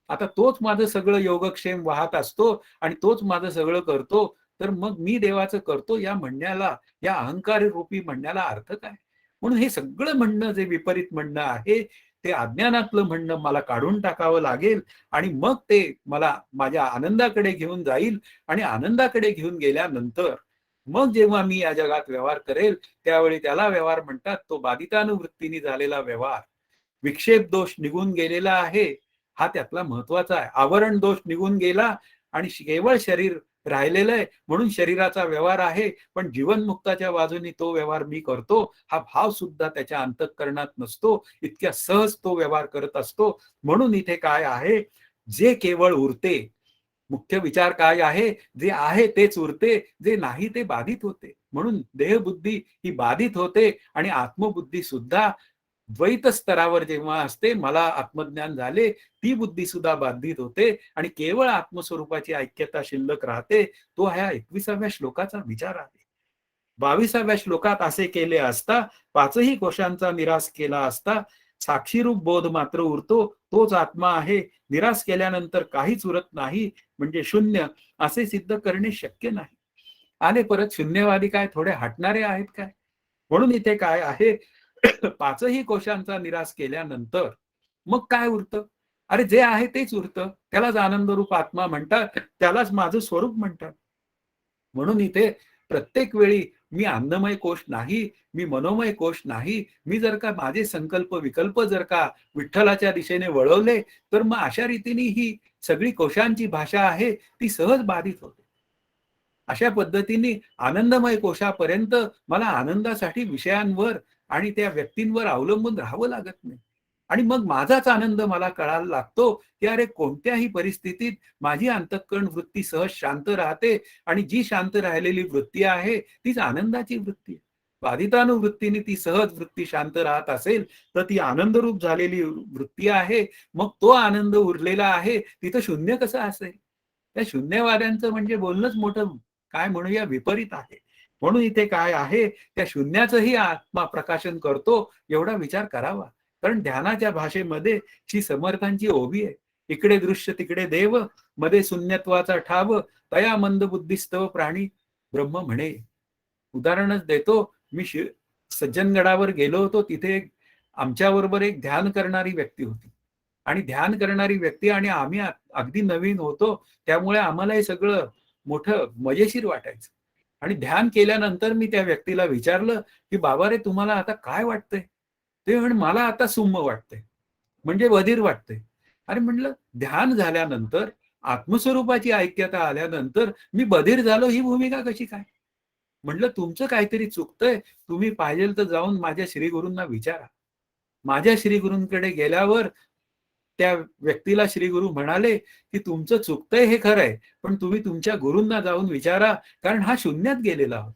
A: आता तोच माझं सगळं योगक्षेम वाहत असतो आणि तोच माझं सगळं करतो, तर मग मी देवाचं करतो या म्हणण्याला, या अहंकार रूपी म्हणण्याला अर्थ काय? म्हणून हे सगळं म्हणणं जे विपरीत म्हणणं आहे, ते अज्ञानातलं म्हणणं मला काढून टाकावं लागेल आणि मग ते मला माझ्या आनंदाकडे घेऊन जाईल आणि आनंदाकडे घेऊन गेल्यानंतर मग जेव्हा मी या जगात व्यवहार करेल, त्यावेळी त्याला व्यवहार म्हणतात, तो बाधितानुवृत्तीने झालेला व्यवहार. विक्षेप दोष निघून गेलेला आहे, हा त्यातला महत्वाचा आहे. आवरण दोष निघून गेला आणि केवळ शरीर राहिलेलं आहे, म्हणून शरीराचा व्यवहार आहे, पण जीवनमुक्ताच्या बाजूने तो व्यवहार मी करतो, हा भाव सुद्धा त्याच्या अंतःकरणात नसतो. इतक्या सहज तो व्यवहार करत असतो. म्हणून इथे काय आहे, जे केवळ उरते, मुख्य विचार काय आहे, जे आहे तेच उरते, जे नाही ते बाधित होते. म्हणून देहबुद्धी ही बाधित होते आणि आत्मबुद्धी सुद्धा द्वैत स्तरावर जेव्हा असते, मला आत्मज्ञान झाले, ती बुद्धी सुद्धा बाधित होते आणि केवळ आत्मस्वरूपाची ऐक्यता शिल्लक राहते. तो ह्या 21व्या श्लोकाचा विचार आहे. 22व्या श्लोकात असे केले असता, पाचही कोशांचा निराश केला असता, साक्षीरूप बोध मात्र उरतो, तोच आत्मा आहे. निराश केल्यानंतर काहीच उरत नाही, म्हणजे शून्य, असे सिद्ध करणे शक्य नाही. आले परत शून्यवादी काय थोडे हटणारे आहेत काय? म्हणून इथे काय आहे, पाचही कोशांचा निराश केल्यानंतर मग काय उरतं? अरे जे आहे तेच उरतं. त्यालाच आनंदरूप आत्मा म्हणतात, त्यालाच माझं स्वरूप म्हणतात. म्हणून इथे प्रत्येक वेळी मी अन्नमय कोश नाही, मी मनोमय कोश नाही. मी जर का माझे संकल्प विकल्प जर का विठ्ठलाच्या दिशेने वळवले, तर मग अशा रीतीने ही सगळी कोशांची भाषा आहे ती सहज बाधित होते. अशा पद्धतीने आनंदमय कोशापर्यंत मला आनंदासाठी विषयांवर आणि त्या व्यक्तींवर अवलंबून राहावं लागत नाही. आणि मग माझाच आनंद मला कळायला लागतो, की अरे कोणत्याही परिस्थितीत माझी अंतःकरण वृत्ती सहज शांत राहते आणि जी शांत राहिलेली वृत्ती आहे तीच आनंदाची वृत्ती आहे. बाधितानुवृत्तीने ती सहज वृत्ती शांत राहत असेल, तर ती आनंदरूप झालेली वृत्ती आहे. मग तो आनंद उरलेला आहे, तिथं शून्य कसं असेल? त्या शून्यवाद्यांचं म्हणजे बोलणंच मोठं काय म्हणूया विपरीत आहे. म्हणून इथे काय आहे, त्या शून्याचंही आत्मा प्रकाशन करतो एवढा विचार करावा. कारण ध्यानाच्या भाषेमध्ये श्री समर्थांची ओवी आहे. इकडे दृश्य तिकडे देव, मध्ये शून्यत्वाचा ठाव, तया मंद बुद्धिस्तव प्राणी ब्रह्म म्हणे. उदाहरणच देतो, मी सज्जनगडावर गेलो होतो. तिथे आमच्याबरोबर एक ध्यान करणारी व्यक्ती होती आणि ध्यान करणारी व्यक्ती आणि आम्ही अगदी नवीन होतो, त्यामुळे आम्हाला हे सगळं मोठं मजेशीर वाटायचं. आणि ध्यान केल्यानंतर मी त्या व्यक्तीला विचारलं, की बाबा रे तुम्हाला आता काय वाटतंय? ते म्हणे मला आता सुम्म वाटतंय, म्हणजे बधीर वाटतंय. अरे म्हटलं ध्यान झाल्यानंतर, आत्मस्वरूपाची ऐक्यता आल्यानंतर मी बधीर झालो ही भूमिका कशी काय? म्हटलं तुमचं काहीतरी चुकतंय. तुम्ही पाहिजे तर जाऊन माझ्या श्रीगुरूंना विचारा. माझ्या श्रीगुरूंकडे गेल्यावर त्या व्यक्तीला श्रीगुरू म्हणाले, की तुमचं चुकतंय हे खरं आहे, पण तुम्ही तुमच्या गुरूंना जाऊन विचारा, कारण हा शून्यात गेलेला होता.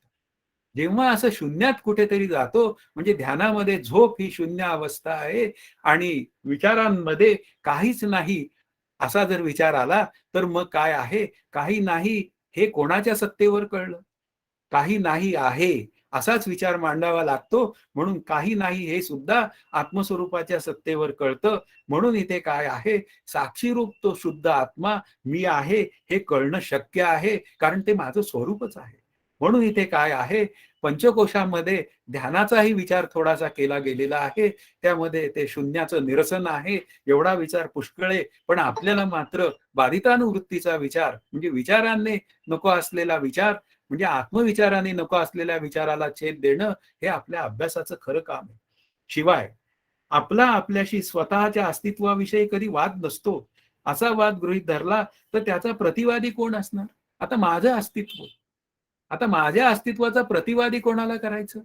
A: जेव्हा असं शून्यात कुठेतरी जातो, म्हणजे ध्यानामध्ये झोप ही शून्य अवस्था आहे आणि विचारांमध्ये काहीच नाही असा जर विचार आला, तर मग काय आहे, काही नाही हे कोणाच्या सत्तेवर कळलं? काही नाही आहे असाच विचार मांडावा लागतो. म्हणून काही नाही हे सुद्धा आत्मस्वरूपाच्या सत्तेवर कळतं. म्हणून इथे काय आहे, साक्षीरूप तो शुद्ध आत्मा मी आहे हे कळणं शक्य आहे, कारण ते माझं स्वरूपच आहे. म्हणून इथे काय आहे, पंचकोशामध्ये ध्यानाचाही विचार थोडासा केला गेलेला आहे. त्यामध्ये ते शून्याचं निरसन आहे एवढा विचार पुष्कळ आहे. पण आपल्याला मात्र बाधितानुवृत्तीचा विचार म्हणजे विचारांनी नको असलेला विचार, म्हणजे आत्मविचाराने नको असलेल्या विचाराला छेद देणं हे आपल्या अभ्यासाचं खरं काम आहे. शिवाय आपला आपल्याशी स्वतःच्या अस्तित्वाविषयी कधी वाद नसतो. असा वाद गृहीत धरला तर त्याचा प्रतिवादी कोण असणार? आता माझं अस्तित्व, आता माझ्या अस्तित्वाचा प्रतिवादी कोणाला करायचं?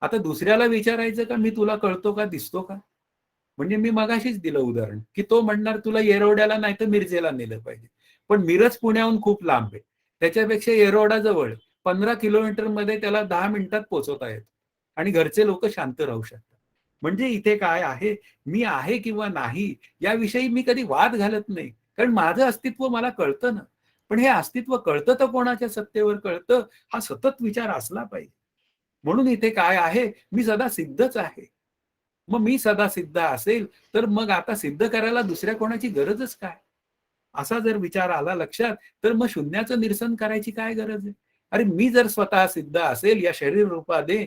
A: आता दुसऱ्याला विचारायचं का मी तुला कळतो का, दिसतो का? म्हणजे मी मगाशीच दिलं उदाहरण, की तो म्हणणार तुला येरवड्याला नाही तर मिरजेला नेलं पाहिजे. पण मिरज पुण्याहून खूप लांब आहे. त्याच्यापेक्षा येरवडा जवळ 15 किलोमीटर मध्ये त्याला 10 मिनिटात पोहोचवता येतं आणि घरचे लोक शांत राहू शकतात. म्हणजे इथे काय आहे, मी आहे किंवा नाही याविषयी मी कधी वाद घालत नाही, कारण माझं अस्तित्व मला कळतं ना. पण हे अस्तित्व कळतं तर कोणाच्या सत्तेवर कळतं, हा सतत विचार असला पाहिजे. म्हणून इथे काय आहे, मी सदा सिद्धच आहे. मग मी सदा सिद्ध असेल, तर मग आता सिद्ध करायला दुसऱ्या कोणाची गरजच काय? असा जर विचार आला लक्षात, तर मग शून्याचं निरसन करायची काय गरज आहे? अरे मी जर स्वतः सिद्ध असेल या शरीर रूपाने,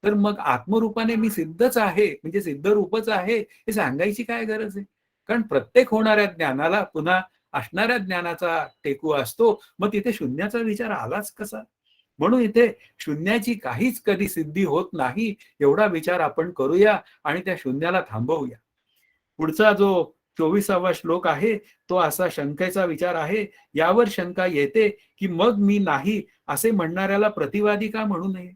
A: तर मग आत्मरूपाने मी सिद्धच आहे, म्हणजे सिद्ध रूपच आहे, हे सांगायची काय गरज आहे? कारण प्रत्येक होणाऱ्या ज्ञानाला पुन्हा असणाऱ्या ज्ञानाचा टेकू असतो. मग तिथे शून्याचा विचार आलाच कसा? म्हणून इथे शून्याची काहीच कधी सिद्धी होत नाही, एवढा विचार आपण करूया आणि त्या शून्याला थांबवूया. पुढचा जो 24वा श्लोक आहे, तो असा शंकेचा विचार आहे. यावर शंका येते, की मग मी नाही असे म्हणणाऱ्याला प्रतिवादी का म्हणू नये?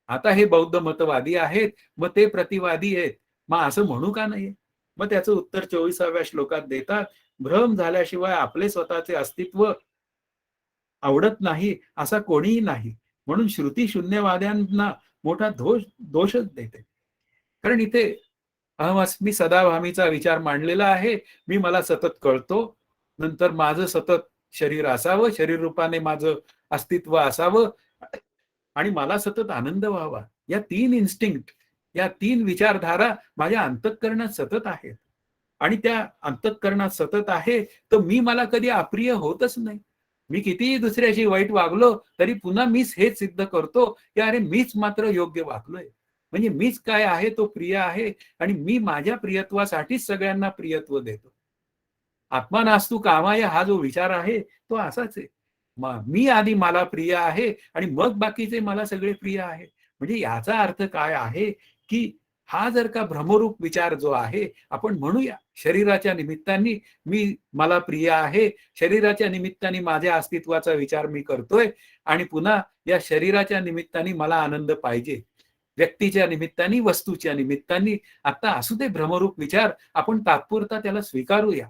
A: आता हे बौद्ध मतवादी आहेत, मग ते प्रतिवादी आहेत. मग असं म्हणू का नये? मग त्याचं उत्तर 24व्या श्लोकात देतात. भ्रम झाल्याशिवाय आपले स्वतःचे अस्तित्व आवडत नाही असा कोणीही नाही. म्हणून श्रुती शून्यवाद्यांना मोठा दोषच देते. कारण इथे अहमस्मी सदाभामीचा विचार मांडलेला आहे. मी मला सतत कळतो. नंतर माझं सतत शरीर असावं, शरीर रूपाने माझं अस्तित्व असावं आणि मला सतत आनंद व्हावा. या 3 इन्स्टिंक्ट, या 3 विचारधारा माझ्या अंतःकरणात सतत आहेत. आणि त्या अंतःकरणात सतत आहे, तर मी मला कधी अप्रिय होतच नाही. मी कितीही दुसऱ्याशी वाईट वागलो, तरी पुन्हा मीच हेच सिद्ध करतो, की अरे मीच मात्र योग्य वागलोय. म्हणजे मीच काय आहे तो प्रिय आहे आणि मी माझ्या प्रियत्वासाठीच सगळ्यांना प्रियत्व देतो. आत्मा नास्तु कामाय हा जो विचार आहे तो असाच आहे. मी आधी मला प्रिय आहे आणि मग बाकीचे मला सगळे प्रिय आहे. म्हणजे याचा अर्थ काय आहे, की हा जर का भ्रमरूप विचार जो आहे, आपण म्हणूया शरीराच्या निमित्ताने मला प्रिय आहे, शरीराच्या निमित्ताने माझ्या अस्तित्वाचा विचार मी करतोय आणि पुन्हा या शरीराच्या निमित्ताने मला आनंद पाहिजे. व्यक्तीच्या निमित्ताने, वस्तूच्या निमित्ताने आता असू दे भ्रमरूप विचार, आपण तात्पुरता त्याला स्वीकारूया.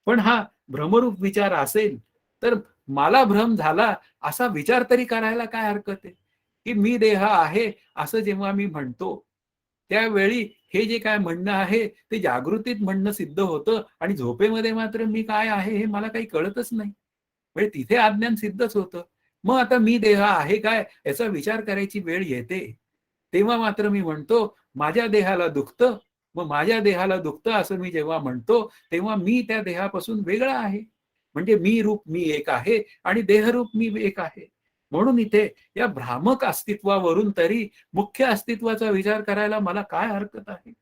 A: पण हा भ्रमरूप विचार असेल, तर मला भ्रम झाला असा विचार तरी करायला काय हरकत आहे? की मी देह आहे असं जेव्हा मी म्हणतो, त्यावेळी हे जे काय म्हणणं आहे ते जागृतीत म्हणणं सिद्ध होतं आणि झोपेमध्ये मात्र मी काय आहे हे मला काही कळतच नाही. म्हणजे तिथे अज्ञान सिद्धच होतं. मग आता मी देह आहे काय याचा विचार करायची वेळ येते. तेव्हा मात्र मी म्हणतो माझ्या देहाला दुखतं, मग माझ्या देहाला दुखतं असं मी जेव्हा म्हणतो, तेव्हा मी त्या देहापासून वेगळा आहे. म्हणजे मी रूप मी एक आहे आणि देहरूप मी एक आहे. म्हणून इथे या भ्रामक अस्तित्वावरून तरी मुख्य अस्तित्वाचा विचार करायला मला काय हरकत आहे?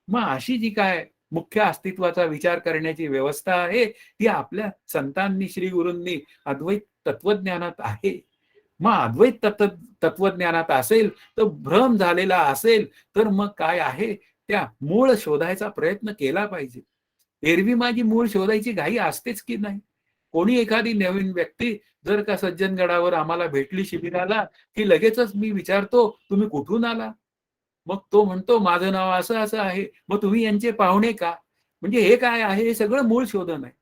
A: मग अशी जी काय मुख्य अस्तित्वाचा विचार करण्याची व्यवस्था आहे, ती आपल्या संतांनी, श्री गुरूंनी अद्वैत तत्वज्ञानात आहे. मग अद्वैत तत्वज्ञानात असेल, तर भ्रम झालेला असेल, तर मग काय आहे, त्या मूळ शोधायचा प्रयत्न केला पाहिजे. एरवी माझी मूळ शोधायची घाई असतेच की नाही? कोणी एखादी नवीन व्यक्ती जर का सज्जनगडावर आम्हाला भेटली शिबिराला, की लगेचच मी विचारतो, "तुम्ही कुठून आला?" मग तो म्हणतो, "माझं नाव असं-असं आहे." "मग तुम्ही यांचे पाहुणे का?" म्हणजे हे काय आहे? हे सगळं मूळ शोधन आहे.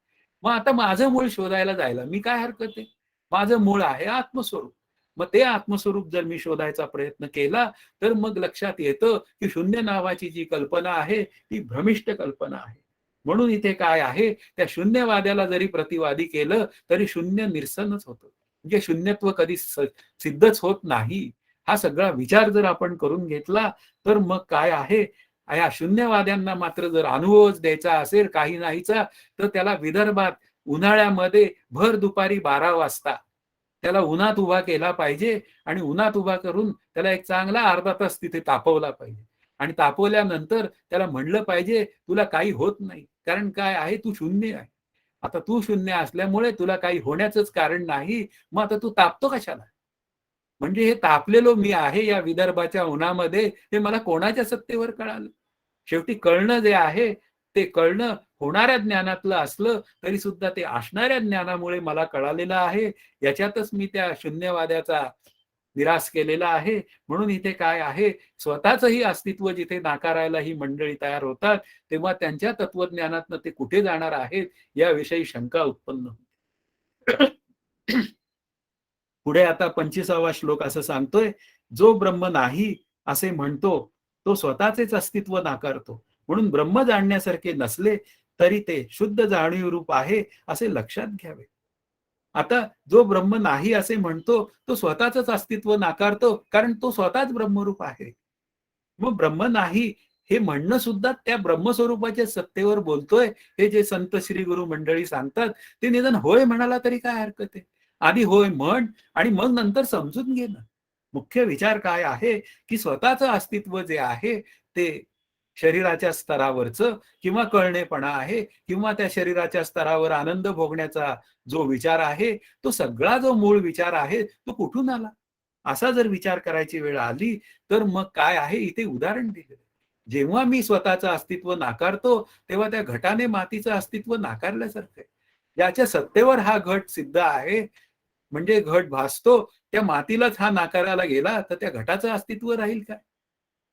A: मग आता माझं मूळ शोधायला जायला मी काय हरकत आहे? माझं मूळ आहे आत्मस्वरूप. मग ते आत्मस्वरूप जर मी शोधायचा प्रयत्न केला, तर मग लक्षात येतं, की शून्य नावाची जी कल्पना आहे, ती भ्रमिष्ट कल्पना आहे. म्हणून इथे काय आहे, त्या शून्यवाद्याला जरी प्रतिवादी केलं, तरी शून्य निरसनच होतं. म्हणजे शून्यत्व कधी सिद्धच होत नाही. हा सगळा विचार जर आपण करून घेतला, तर मग काय आहे, या शून्यवाद्यांना मात्र जर अनुभवच द्यायचा असेल काही नाहीचा, तर त्याला विदर्भात उन्हाळ्यामध्ये भर दुपारी 12 वाजता त्याला उन्हात उभा केला पाहिजे आणि उन्हात उभा करून त्याला एक चांगला अर्धा तास तिथे तापवला पाहिजे. आणि तापवल्यानंतर त्याला म्हणलं पाहिजे, "तुला काही होत नाही. कारण काय आहे, तू शून्य आहे. आता तू शून्य असल्यामुळे तुला काही होण्याचंच कारण नाही. मग आता तू तापतो कशाला?" म्हणजे हे तापलेलो मी आहे या विदर्भाच्या उन्हामध्ये, हे मला कोणाच्या सत्तेवर कळालं? शेवटी कळणं जे आहे, ते कळणं होणाऱ्या ज्ञानातलं असलं, तरी सुद्धा ते असणाऱ्या ज्ञानामुळे मला कळालेलं आहे. याच्यातच मी त्या शून्यवाद्याचा निराश केलेला आहे. म्हणून इथे काय आहे, स्वतःचंही अस्तित्व जिथे नाकारायला ही मंडळी तयार होतात, तेव्हा त्यांच्या तत्वज्ञानातनं ते कुठे जाणार आहेत, याविषयी शंका उत्पन्न होते. पुढे आता 25वा श्लोक असं सांगतोय, जो ब्रह्म नाही असे म्हणतो, तो स्वतःचेच अस्तित्व नाकारतो. म्हणून ब्रह्म जाणण्यासारखे नसले तरी ते शुद्ध जाणीव रूप आहे असे लक्षात घ्यावे. आता जो ब्रह्म नाही असे म्हणतो, तो स्वतःचंच अस्तित्व नाकारतो, कारण तो स्वतःच ब्रह्मरूप आहे. मग ब्रह्म नाही हे म्हणणं सुद्धा त्या ब्रह्मस्वरूपाच्या सत्तेवर बोलतोय, हे जे संत श्री गुरु मंडळी सांगतात, ते निदान होय म्हणाला तरी काय हरकत आहे. आधी होय म्हण आणि मग नंतर समजून घे ना. मुख्य विचार काय आहे, की स्वतःचं अस्तित्व जे आहे ते शरीराच्या स्तरावरचं किंवा कळणेपणा आहे किंवा त्या शरीराच्या स्तरावर आनंद भोगण्याचा जो विचार आहे, तो सगळा जो मूळ विचार आहे, तो कुठून आला? असा जर विचार करायची वेळ आली, तर मग काय आहे, इथे उदाहरण दिलं. जेव्हा मी स्वतःचं अस्तित्व नाकारतो, तेव्हा त्या घटाने मातीचं अस्तित्व नाकारल्यासारखं आहे. ज्याच्या सत्तेवर हा घट सिद्ध आहे, म्हणजे घट भासतो, त्या मातीलाच हा नाकारायला गेला, तर त्या घटाचं अस्तित्व राहील काय?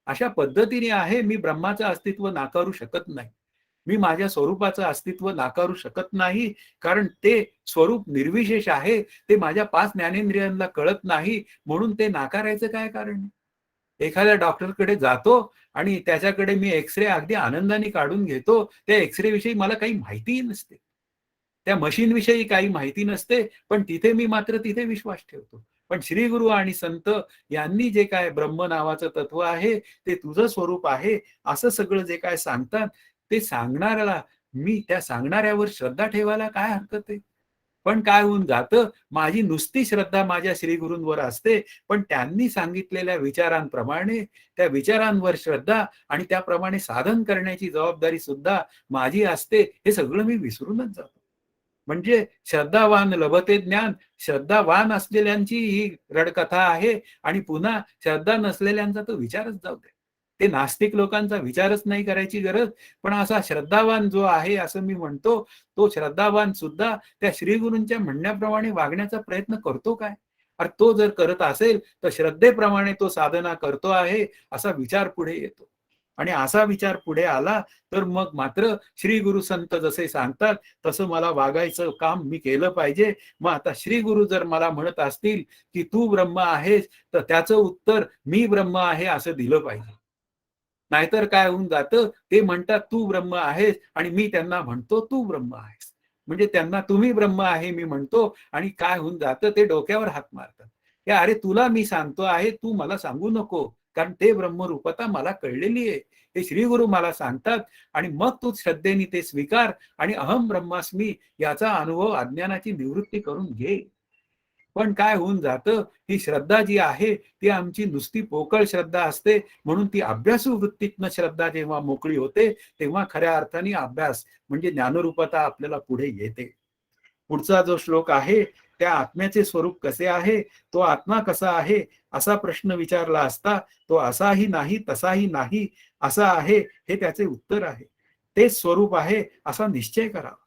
A: अशा पद्धतीने आहे, मी ब्रह्माचं अस्तित्व नाकारू शकत नाही. मी माझ्या स्वरूपाचं अस्तित्व नाकारू शकत नाही, कारण ते स्वरूप निर्विशेष आहे. ते माझ्या 5 ज्ञानेंद्रियांना कळत नाही, म्हणून ते नाकारायचं काय कारण? एखाद्या डॉक्टरकडे जातो आणि त्याच्याकडे मी एक्स-रे अगदी आनंदाने काढून घेतो. त्या एक्स-रे विषयी मला काही माहितीही नसते. त्या मशीन विषयी काही माहिती नसते, पण तिथे मी मात्र तिथे विश्वास ठेवतो. पण श्री गुरु आणि संत यांनी जे काय ब्रह्म नावाचं तत्व आहे, ते तुझं स्वरूप आहे, असं सगळं जे काय सांगतात, ते सांगणाऱ्याला मी त्या सांगणाऱ्यावर श्रद्धा ठेवायला काय हरकत आहे? पण काय होऊन जातं, माझी नुसती श्रद्धा माझ्या श्रीगुरूंवर असते, पण त्यांनी सांगितलेल्या विचारांप्रमाणे, त्या विचारांवर श्रद्धा आणि त्याप्रमाणे साधन करण्याची जबाबदारी सुद्धा माझी असते, हे सगळं मी विसरूनच जातो. म्हणजे श्रद्धावान लभते ज्ञान, श्रद्धावान असलेल्यांची ही रडकथा आहे आणि पुन्हा श्रद्धा नसलेल्यांचा तो विचारच जाऊ दे. ते नास्तिक लोकांचा विचारच नाही करायची गरज, पण असा श्रद्धावान जो आहे असं मी म्हणतो, तो श्रद्धावान सुद्धा त्या श्रीगुरूंच्या म्हणण्याप्रमाणे वागण्याचा प्रयत्न करतो काय? अरे तो जर करत असेल, तर श्रद्धेप्रमाणे तो साधना करतो आहे, असा विचार पुढे येतो. आणि असा विचार पुढे आला, तर मग मात्र श्री गुरु संत जसे सांगतात, तसं मला वागायचं काम मी केलं पाहिजे. मग आता श्री गुरु जर मला म्हणत असतील, की तू ब्रह्म आहेस, तर त्याचं उत्तर मी ब्रह्म आहे असं दिलं पाहिजे. नाहीतर काय होऊन जातं, ते म्हणतात तू ब्रह्म आहेस आणि मी त्यांना म्हणतो तू ब्रह्म आहेस. म्हणजे त्यांना तुम्ही ब्रह्म आहे मी म्हणतो आणि काय होऊन जातं, ते डोक्यावर हात मारतात. की अरे तुला मी सांगतो आहे, तू मला सांगू नको. कारण ते ब्रह्मरूपता मला कळलेली आहे. हे श्री गुरु मला सांगतात आणि मग तू श्रद्धेने ते स्वीकार आणि अहम ब्रह्मास्मी याचा अनुभव अज्ञानाची निवृत्ती करून घे. पण काय होऊन जातं, ही श्रद्धा जी आहे ती आमची नुसती पोकळ श्रद्धा असते, म्हणून ती अभ्यासू वृत्तीतनं श्रद्धा जेव्हा मोकळी होते, तेव्हा खऱ्या अर्थाने अभ्यास म्हणजे ज्ञानरूपता आपल्याला पुढे येते. पुढचा जो श्लोक आहे, त्या आत्म्याचे स्वरूप कसे आहे, तो आत्मा कसा आहे, असा प्रश्न विचारला असता तो असाही नाही तसाही नाही असा आहे, हे त्याचे उत्तर आहे. तेच स्वरूप आहे असा निश्चय करावा.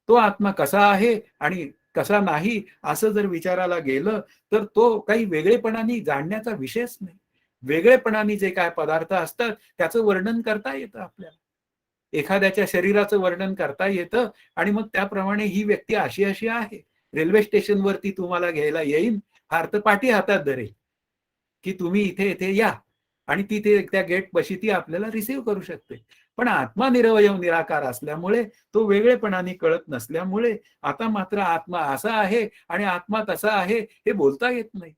A: तो आत्मा कसा आहे आणि कसा नाही असं जर विचारायला गेलं, तर तो काही वेगळेपणाने जाणण्याचा विषयच नाही. वेगळेपणाने जे काय पदार्थ असतात त्याचं वर्णन करता येतं आपल्याला. एखाद्याच्या शरीराचं वर्णन करता येतं आणि मग त्याप्रमाणे ही व्यक्ती अशी अशी आहे. रेल्वे स्टेशनवरती तुम्हाला घ्यायला येईन, फार तर पाटी हातात धरेल, की तुम्ही इथे इथे या आणि तिथे त्या गेटपाशी ती आपल्याला रिसीव्ह करू शकते. पण आत्मा निरवयव निराकार असल्यामुळे, तो वेगळेपणाने कळत नसल्यामुळे, आता मात्र आत्मा असा आहे आणि आत्मा तसा आहे हे बोलता येत नाही.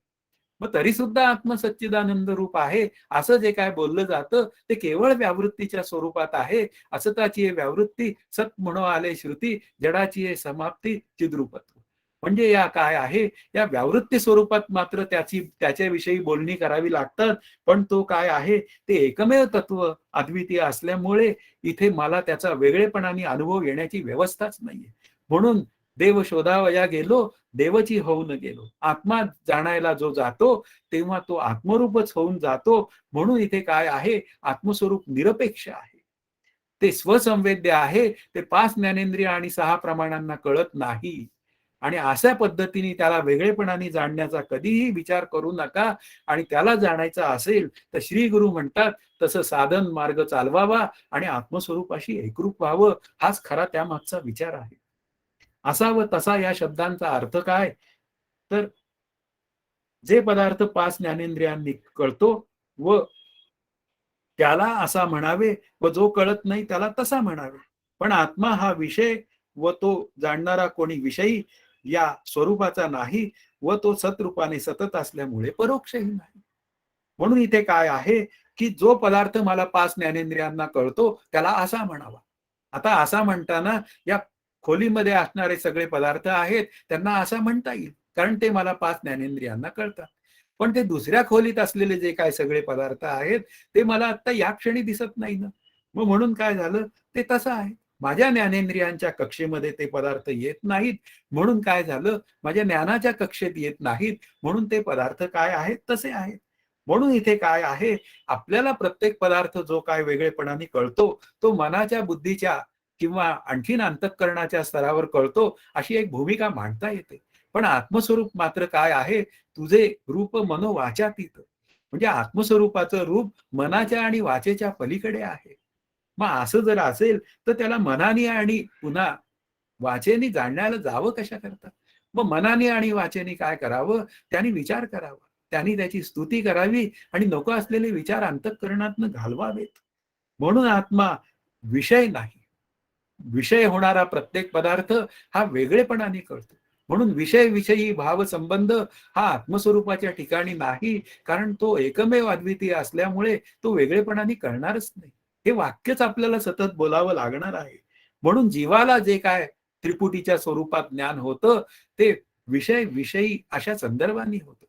A: मग तरी सुद्धा आत्मा सच्चिदानंद रूप आहे असं जे काय बोललं जातं, ते केवळ व्यावृत्तीच्या स्वरूपात आहे. असताची व्यावृत्ती सत म्हणो आले श्रुती, जडाची समाप्ती चिद्रूपत्व. म्हणजे या काय आहे, या व्यावृत्ती स्वरूपात मात्र त्याच्याविषयी बोलणी करावी लागतात. पण तो काय आहे, ते एकमेव तत्व अद्वितीय असल्यामुळे इथे मला त्याचा वेगळेपणाने अनुभव येण्याची व्यवस्थाच नाहीये. म्हणून देव शोधावया गेलो, देवची होऊन गेलो. आत्मा जाणायला जो जातो, तेव्हा तो आत्मरूपच होऊन जातो. म्हणून इथे काय आहे, आत्मस्वरूप निरपेक्ष आहे. ते स्वसंवेद्य आहे. ते 5 ज्ञानेंद्रिय आणि 6 प्रमाणांना कळत नाही. आणि अशा पद्धतीने त्याला वेगळेपणाने जाणण्याचा कधीही विचार करू नका. आणि त्याला जाणायचं असेल, तर श्री गुरु म्हणतात, तसं साधन मार्ग चालवावा आणि आत्मस्वरूपाशी एकरूप व्हावं, हाच खरा त्यामागचा विचार आहे. असा व तसा या शब्दांचा अर्थ काय? तर जे पदार्थ 5 ज्ञानेंद्रियांनी कळतो व त्याला असा म्हणावे व जो कळत नाही त्याला तसा म्हणावे. पण आत्मा हा विषय व तो जाणणारा कोणी विषयी या स्वरूपाचा नाही व तो सतरूपाने सतत असल्यामुळे परोक्षही नाही. म्हणून इथे काय आहे, की जो पदार्थ मला 5 ज्ञानेंद्रियांना कळतो त्याला असा म्हणावा. आता असा म्हणताना या खोलीमध्ये असणारे सगळे पदार्थ आहेत त्यांना असा म्हणता येईल, कारण ते मला 5 ज्ञानेंद्रियांना कळतात. पण ते दुसऱ्या खोलीत असलेले जे काही सगळे पदार्थ आहेत ते मला आता या क्षणी दिसत नाही ना. मग म्हणून काय झालं, ते तसं आहे. माझ्या ज्ञानेंद्रियांच्या कक्षेमध्ये ते पदार्थ येत नाहीत, म्हणून काय झालं, माझ्या ज्ञानाच्या कक्षेत येत नाहीत, म्हणून ते पदार्थ काय आहेत तसे आहेत. म्हणून इथे काय आहे, आपल्याला प्रत्येक पदार्थ जो काय वेगळेपणाने कळतो तो मनाच्या, बुद्धीच्या किंवा आणखीन अंतःकरणाच्या स्तरावर कळतो, अशी एक भूमिका मांडता येते. पण आत्मस्वरूप मात्र काय आहे, तुझे रूप मनोवाचातीत, म्हणजे आत्मस्वरूपाचं रूप मनाच्या आणि वाचेच्या पलीकडे आहे. मग असं जर असेल तर त्याला मनाने आणि पुन्हा वाचेने जाणण्याला जावं कशा करता. मग मनाने आणि वाचेने काय करावं, त्यांनी विचार करावा, त्यांनी त्याची स्तुती करावी आणि नको असलेले विचार अंतःकरणातनं घालवावेत. म्हणून आत्मा विषय नाही. विषय होणारा प्रत्येक पदार्थ हा वेगळेपणाने कळतो. म्हणून विषय विषयी भावसंबंध हा आत्मस्वरूपाच्या ठिकाणी नाही, कारण तो एकमेव अद्वितीय असल्यामुळे तो वेगळेपणाने कळणारच नाही. हे वाक्यच आपल्याला सतत बोलावं लागणार आहे. म्हणून जीवाला जे काय त्रिपुटीच्या स्वरूपात ज्ञान होतं ते विषय विषयी अशा संदर्भाने होतं.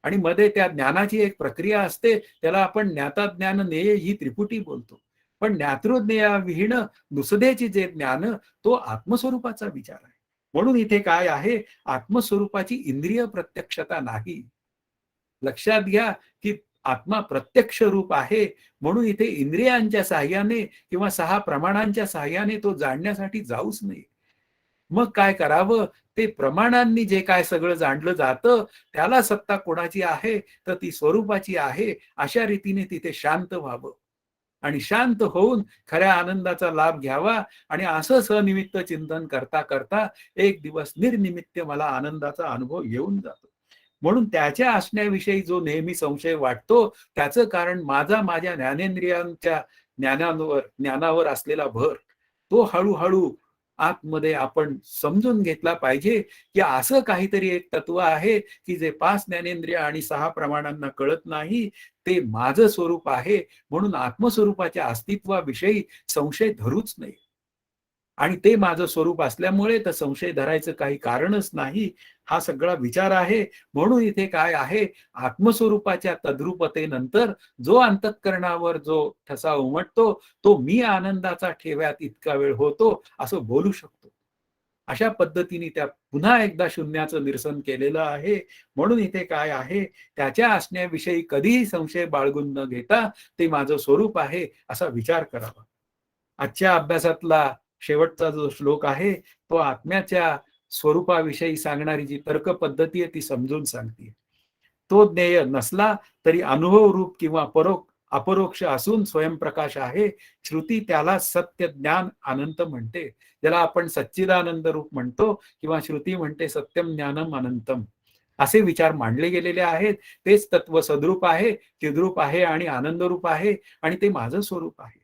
A: आणि मध्ये त्या ज्ञानाची एक प्रक्रिया असते, त्याला आपण ज्ञाता ज्ञान नेय ही त्रिपुटी बोलतो. पण ज्ञातृज्ञेयाविहीन नुसदेची जे ज्ञान तो आत्मस्वरूपाचा विचार आहे. म्हणून इथे काय आहे, आत्मस्वरूपाची इंद्रिय प्रत्यक्षता नाही. लक्षात घ्या की आत्मा प्रत्यक्ष रूप आहे, म्हणून इथे इंद्रियांच्या साह्याने किंवा 6 प्रमाणांच्या साह्याने तो जाणण्यासाठी जाऊच नये. मग काय करावं, ते प्रमाणांनी जे काय सगळं जाणलं जातं त्याला सत्ता कोणाची आहे, तर ती स्वरूपाची आहे. अशा रीतीने तिथे शांत व्हावं आणि शांत होऊन खऱ्या आनंदाचा लाभ घ्यावा. आणि असं सनिमित्त चिंतन करता करता एक दिवस निर्निमित्त मला आनंदाचा अनुभव येऊन जातो. म्हणून त्याच्या असण्याविषयी जो नेहमी संशय वाटतो त्याचं कारण माझ्या ज्ञानेंद्रियांच्या ज्ञानावर असलेला भर, तो हळूहळू आतमध्ये आपण समजून घेतला पाहिजे की असं काहीतरी एक तत्व आहे की जे 5 ज्ञानेंद्रिय आणि 6 प्रमाणांना कळत नाही, ते माझं स्वरूप आहे. म्हणून आत्मस्वरूपाच्या अस्तित्वाविषयी संशय धरूच नये. आणि ते माझं स्वरूप असल्यामुळे तर संशय धरायचं काही कारणच नाही, हा सगळा विचार आहे. म्हणून इथे काय आहे, आत्मस्वरूपाच्या तद्रूपतेनंतर जो अंतःकरणावर जो ठसा उमटतो तो मी आनंदाचा ठेव्यात इतका वेळ होतो असं बोलू शकतो. अशा पद्धतीने त्या पुन्हा एकदा शून्याचं निरसन केलेलं आहे. म्हणून इथे काय आहे, त्याच्या असण्याविषयी कधीही संशय बाळगून न घेता ते माझं स्वरूप आहे असा विचार करावा. आजच्या अभ्यासातला शेवटचा जो श्लोक आहे तो आत्म्याच्या स्वरूपाविषयी सांगणारी जी तर्क पद्धती आहे ती समजून सांगते. तो ज्ञेय नसला तरी अनुभव रूप किंवा अपरोक्ष असून स्वयंप्रकाश आहे. श्रुती त्याला सत्य ज्ञान अनंत म्हणते, ज्याला आपण सच्चिदानंद रूप म्हणतो किंवा श्रुती म्हणते सत्यम ज्ञानम अनंतम. असे विचार मांडले गेलेले आहेत. तेच तत्व सद्रूप आहे, चिद्रूप आहे आणि आनंदरूप आहे आणि ते माझं स्वरूप आहे.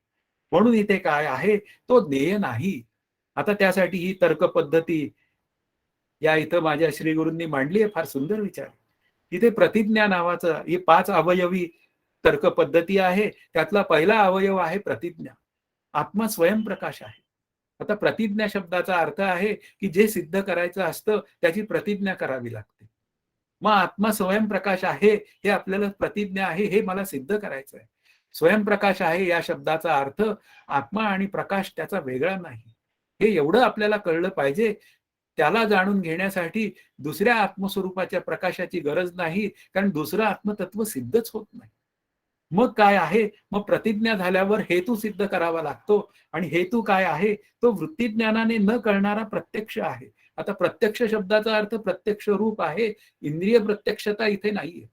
A: म्हणून इथे काय आहे, तो ज्ञेय नाही. आता त्यासाठी ही तर्क पद्धती या इथं माझ्या श्रीगुरूंनी मांडली आहे. फार सुंदर विचार. इथे प्रतिज्ञा नावाचं ही 5 अवयवी तर्क पद्धती आहे. त्यातला पहिला अवयव आहे प्रतिज्ञा. आत्मा स्वयंप्रकाश आहे. आता प्रतिज्ञा शब्दाचा अर्थ आहे की जे सिद्ध करायचं असतं त्याची प्रतिज्ञा करावी लागते. मग आत्मा स्वयंप्रकाश आहे हे आपल्याला प्रतिज्ञा आहे हे मला सिद्ध करायचं आहे. स्वयंप्रकाश आहे या शब्दाचा अर्थ आत्मा आणि प्रकाश त्याचा वेगळा नाही, हे एवढं आपल्याला कळलं पाहिजे. त्याला जाणून घेण्यासाठी दुसऱ्या आत्मस्वरूपाच्या प्रकाशाची गरज नाही, कारण दुसरं आत्मतत्व सिद्धच होत नाही. मग काय आहे, मग प्रतिज्ञा झाल्यावर हेतू सिद्ध करावा लागतो. आणि हेतू काय आहे, तो वृत्तीज्ञानाने न कळणारा प्रत्यक्ष आहे. आता प्रत्यक्ष शब्दाचा अर्थ प्रत्यक्ष रूप आहे, इंद्रिय प्रत्यक्षता इथे नाहीये.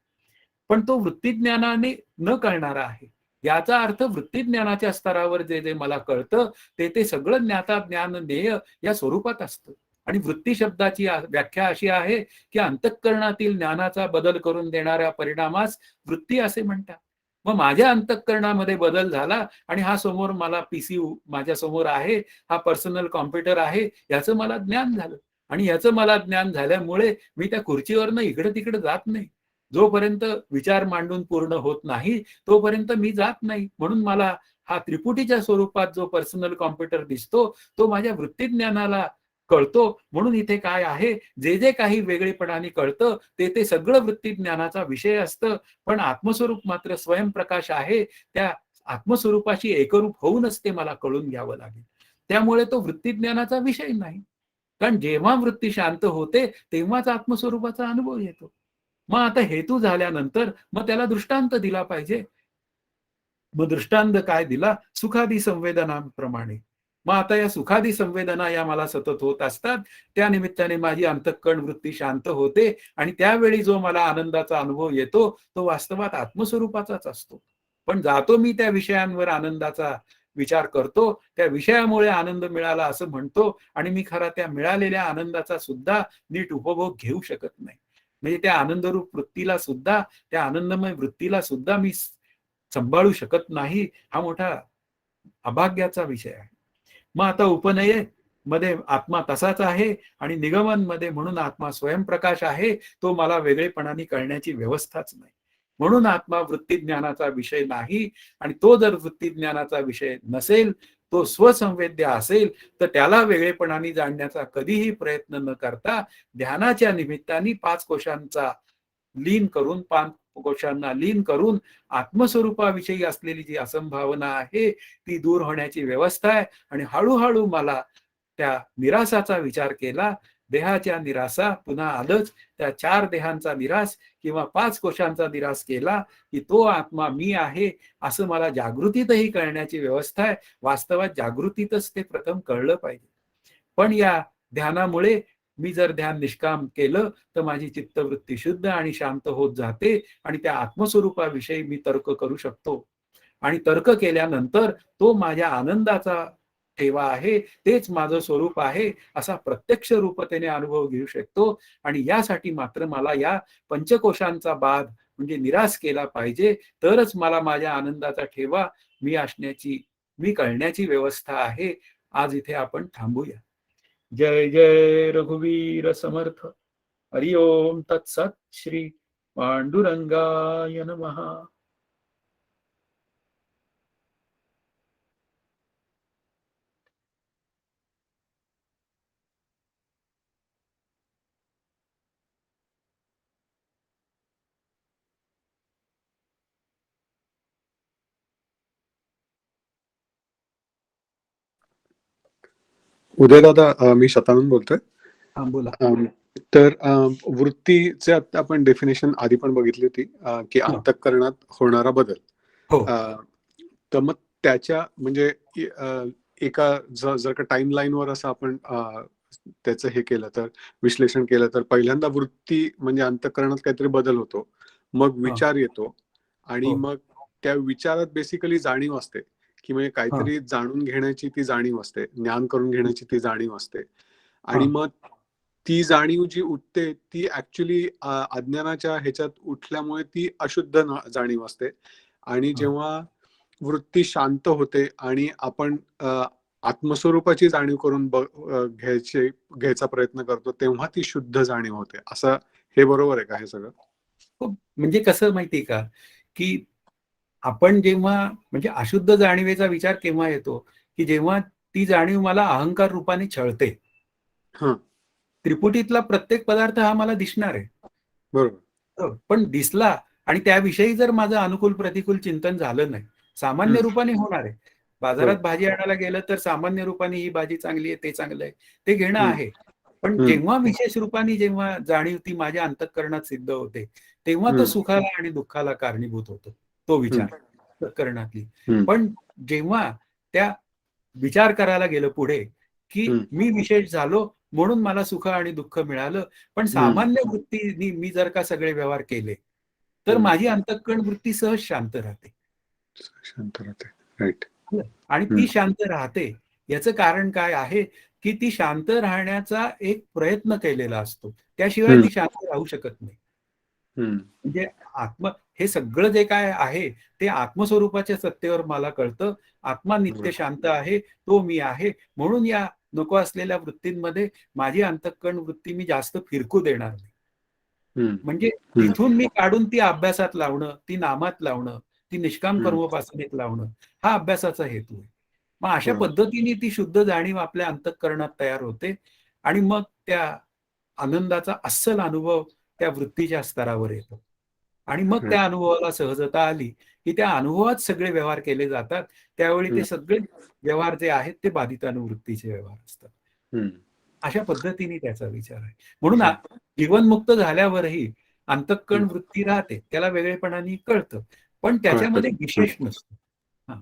A: पण तो वृत्तीज्ञानाने न कळणारा आहे. याचा अर्थ वृत्तीज्ञानाच्या स्तरावर जे जे मला कळतं ते सगळं ज्ञाता ज्ञान ज्ञेय या स्वरूपात असतं. आणि वृत्ती शब्दाची व्याख्या अशी आहे की अंतःकरणातील ज्ञानाचा बदल करून देणाऱ्या परिणामास वृत्ती असे म्हणतात. मग माझ्या अंतःकरणामध्ये बदल झाला आणि हा समोर मला पीसी माझ्या समोर आहे, हा पर्सनल कॉम्प्युटर आहे, याचं मला ज्ञान झालं. आणि याचं मला ज्ञान झाल्यामुळे मी त्या खुर्चीवरनं इकडे तिकडे जात नाही, जोपर्यंत विचार मांडून पूर्ण होत नाही तोपर्यंत मी जात नाही. म्हणून मला हा त्रिपुटीच्या स्वरूपात जो पर्सनल कॉम्प्युटर दिसतो तो माझ्या वृत्तीज्ञानाला कळतो. म्हणून इथे काय आहे, जे जे काही वेगळेपणाने कळतं ते सगळं वृत्तीज्ञानाचा विषय असतं. पण आत्मस्वरूप मात्र स्वयंप्रकाश आहे. त्या आत्मस्वरूपाशी एकरूप होऊनच ते मला कळून घ्यावं लागेल. त्यामुळे तो वृत्तीज्ञानाचा विषय नाही. कारण जेव्हा वृत्ती शांत होते तेव्हाच आत्मस्वरूपाचा अनुभव येतो. मग आता हेतू झाल्यानंतर मग त्याला दृष्टांत दिला पाहिजे. मग दृष्टांत काय दिला? सुखादी संवेदनांप्रमाणे. मग आता या सुखादी संवेदना या मला सतत होत असतात. त्या निमित्ताने माझी अंतःकरण वृत्ती शांत होते आणि त्यावेळी जो मला आनंदाचा अनुभव येतो तो वास्तवात आत्मस्वरूपाचाच असतो. पण जातो मी त्या विषयांवर आनंदाचा विचार करतो, त्या विषयामुळे आनंद मिळाला असं म्हणतो आणि मी खरा त्या मिळालेल्या आनंदाचा सुद्धा नीट उपभोग घेऊ शकत नाही. म्हणजे त्या आनंदरूप वृत्तीला सुद्धा, त्या आनंदमय वृत्तीला सुद्धा मी सांभाळू शकत नाही. हा मोठा अभाग्याचा विषय आहे. मग आता उपनये मध्ये आत्मा तसाच आहे आणि निगमन मध्ये म्हणून आत्मा स्वयंप्रकाश आहे. तो मला वेगळेपणाने कळण्याची व्यवस्थाच नाही. म्हणून आत्मा वृत्तीज्ञानाचा विषय नाही. आणि तो जर वृत्तीज्ञानाचा विषय नसेल, तो स्वसंवेद्य असेल, तर त्याला वेगळेपणाने जाणण्याचा कधीही प्रयत्न न करता ध्यानाच्या निमित्ताने 5 कोशांचा लीन करून 5 कोशांना लीन करून आत्मस्वरूपाविषयी असलेली जी असंभावना आहे ती दूर होण्याची व्यवस्था आहे. आणि हळूहळू मला त्या निरासाचा विचार केला. देहाच्या निरासा पुन्हा आलंच. त्या 4 देहांचा निरास किंवा 5 कोशांचा निरास केला की तो आत्मा मी आहे असं मला जागृतीतही कळण्याची व्यवस्था आहे. वास्तवात जागृतीतच ते प्रथम कळलं पाहिजे. पण या ध्यानामुळे मी जर ध्यान निष्काम केलं तर माझी चित्तवृत्ती शुद्ध आणि शांत होत जाते आणि त्या आत्मस्वरूपाविषयी मी तर्क करू शकतो. आणि तर्क केल्यानंतर तो माझ्या आनंदाचा ठेवा आहे, तेच माझं स्वरूप आहे असा प्रत्यक्ष रूपतेने अनुभव घेऊ शकतो. आणि यासाठी मात्र मला या पंचकोशांचा बाध म्हणजे निराश केला पाहिजे. तरच मला माझ्या आनंदाचा ठेवा मी कळण्याची व्यवस्था आहे. आज इथे आपण थांबूया. जय जय रघुवीर समर्थ. हरि ओम तत्सत. श्री पांडुरंगाय नमः.
B: उदय दादा, मी शतानंद बोलतोय.
A: हा बोला.
B: तर वृत्तीचे आता आपण डेफिनेशन आधी पण बघितली होती की अंतःकरणात होणारा बदल. तर मग त्याच्या म्हणजे एका जर का टाइम लाईनवर असं आपण त्याचं हे केलं तर विश्लेषण केलं तर पहिल्यांदा वृत्ती म्हणजे अंतःकरणात काहीतरी बदल होतो, मग विचार येतो आणि मग त्या विचारात बेसिकली जाणीव असते की म्हणजे काहीतरी जाणून घेण्याची ती जाणीव असते, ज्ञान करून घेण्याची ती जाणीव असते. आणि मग ती जाणीव जी उठते ती ऍक्च्युली अज्ञानाच्या ह्याच्यात उठल्यामुळे ती अशुद्ध जाणीव असते. आणि जेव्हा वृत्ती शांत होते आणि आपण आत्मस्वरूपाची जाणीव करून घ्यायचा प्रयत्न करतो तेव्हा ती शुद्ध जाणीव होते. असं हे बरोबर आहे का हे सगळं?
A: म्हणजे कसं माहितीये का की आपण जेव्हा म्हणजे अशुद्ध जाणीवेचा विचार केव्हा येतो की जेव्हा ती जाणीव मला अहंकार रूपाने छळते. त्रिपुटीतला प्रत्येक पदार्थ हा मला दिसणार आहे, बरोबर, पण दिसला आणि त्याविषयी जर माझं अनुकूल प्रतिकूल चिंतन झालं नाही, सामान्य रूपाने होणार आहे. बाजारात भाजी आणायला गेलं तर सामान्य रूपाने ही भाजी चांगली आहे, ते चांगलं आहे, ते घेणं आहे. पण जेव्हा विशेष रूपाने जेव्हा जाणीव ती माझ्या अंतःकरणात सिद्ध होते तेव्हा तो सुखाला आणि दुःखाला कारणीभूत होतो तो विचार अंतःकरणातली. पण जेव्हा त्या विचार करायला गेलं पुढे की मी विशेष झालो म्हणून मला सुख आणि दुःख मिळालं, पण सामान्य वृत्तीने मी जर का सगळे व्यवहार केले तर माझी अंतःकरण वृत्ती सहज शांत राहते.
B: राईट.
A: आणि ती शांत राहते याचं कारण काय आहे की ती शांत राहण्याचा एक प्रयत्न केलेला असतो, त्याशिवाय ती शांत राहू शकत नाही. म्हणजे हे सगळं जे काय आहे ते आत्मस्वरूपाच्या सत्तेवर मला कळतं. आत्मा नित्य शांत आहे, तो मी आहे. म्हणून या नको असलेल्या वृत्तींमध्ये माझी अंतःकरण वृत्ती मी जास्त फिरकू देणार नाही. म्हणजे
B: हम्म.
A: तिथून मी काढून ती अभ्यासात लावणं, ती नामात लावणं, ती निष्काम कर्मोपासनेत लावणं, हा अभ्यासाचा हेतू आहे. मग अशा पद्धतीने ती शुद्ध जाणीव आपल्या अंतःकरणात तयार होते आणि मग त्या आनंदाचा अस्सल अनुभव त्या वृत्तीच्या स्तरावर येतो. आणि मग त्या अनुभवाला सहजता आली, की त्या अनुभवात सगळे व्यवहार केले जातात. त्यावेळी ते सगळे व्यवहार जे आहेत ते बाधितानुवृत्तीचे व्यवहार असतात. अशा पद्धतीने त्याचा विचार आहे. म्हणून जीवनमुक्त झाल्यावरही अंतःकरण वृत्ती राहते. त्याला वेगळेपणाने कळतं. पण त्याच्यामध्ये विशेष नसतो.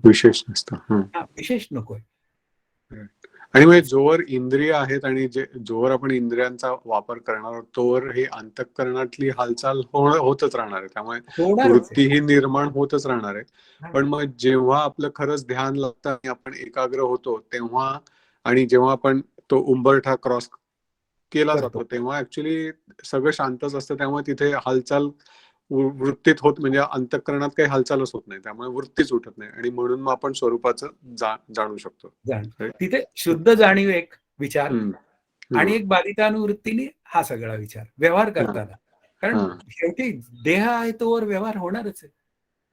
B: विशेष नसतं.
A: विशेष नकोय.
B: आणि म्हणजे जोवर इंद्रिय आहेत आणि जोवर आपण इंद्रियांचा वापर करणार आहोत तोवर हे अंतःकरणातली हालचाल होतच राहणार आहे. त्यामुळे वृत्ती ही निर्माण होतच राहणार आहे. पण मग जेव्हा आपलं खरंच ध्यान लागतं आणि आपण एकाग्र होतो तेव्हा, आणि जेव्हा आपण तो उंबरठा क्रॉस केला जातो तेव्हा ऍक्च्युली सगळं शांतच असतं. त्यामुळे तिथे हालचाल वृत्तीत होत, म्हणजे अंतःकरणात काही हालचालच होत नाही. त्यामुळे वृत्तीच उठत नाही आणि म्हणून मग आपण स्वरूपाचं जाणू शकतो.
A: तिथे शुद्ध जाणीव एक विचार आणि एक बाधितानुवृत्तीने हा सगळा विचार व्यवहार करताना. कारण शेवटी देह आहे तोवर व्यवहार होणारच आहे.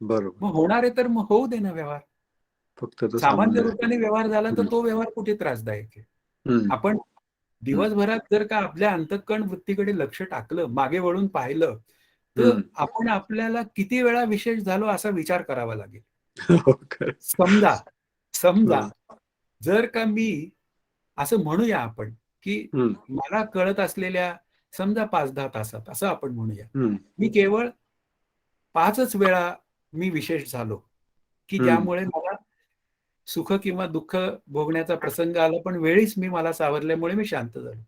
B: बरोबर.
A: मग होणार आहे तर मग होऊ दे ना व्यवहार.
B: फक्त
A: सामान्य रूपाने व्यवहार झाला तर तो व्यवहार कुठे त्रासदायक आहे. आपण दिवसभरात जर का आपल्या अंतःकरण वृत्तीकडे लक्ष टाकलं, मागे वळून पाहिलं, तर आपण आपल्याला किती वेळा विशेष झालो असा विचार करावा लागेल. समजा जर का मी असं म्हणूया आपण की मला कळत असलेल्या समजा 5-10 तासात असं आपण म्हणूया, मी केवळ 5च वेळा मी विशेष झालो, की ज्यामुळे मला सुख किंवा दुःख भोगण्याचा प्रसंग आला, पण वेळीच मला सावरल्यामुळे मी शांत झालो.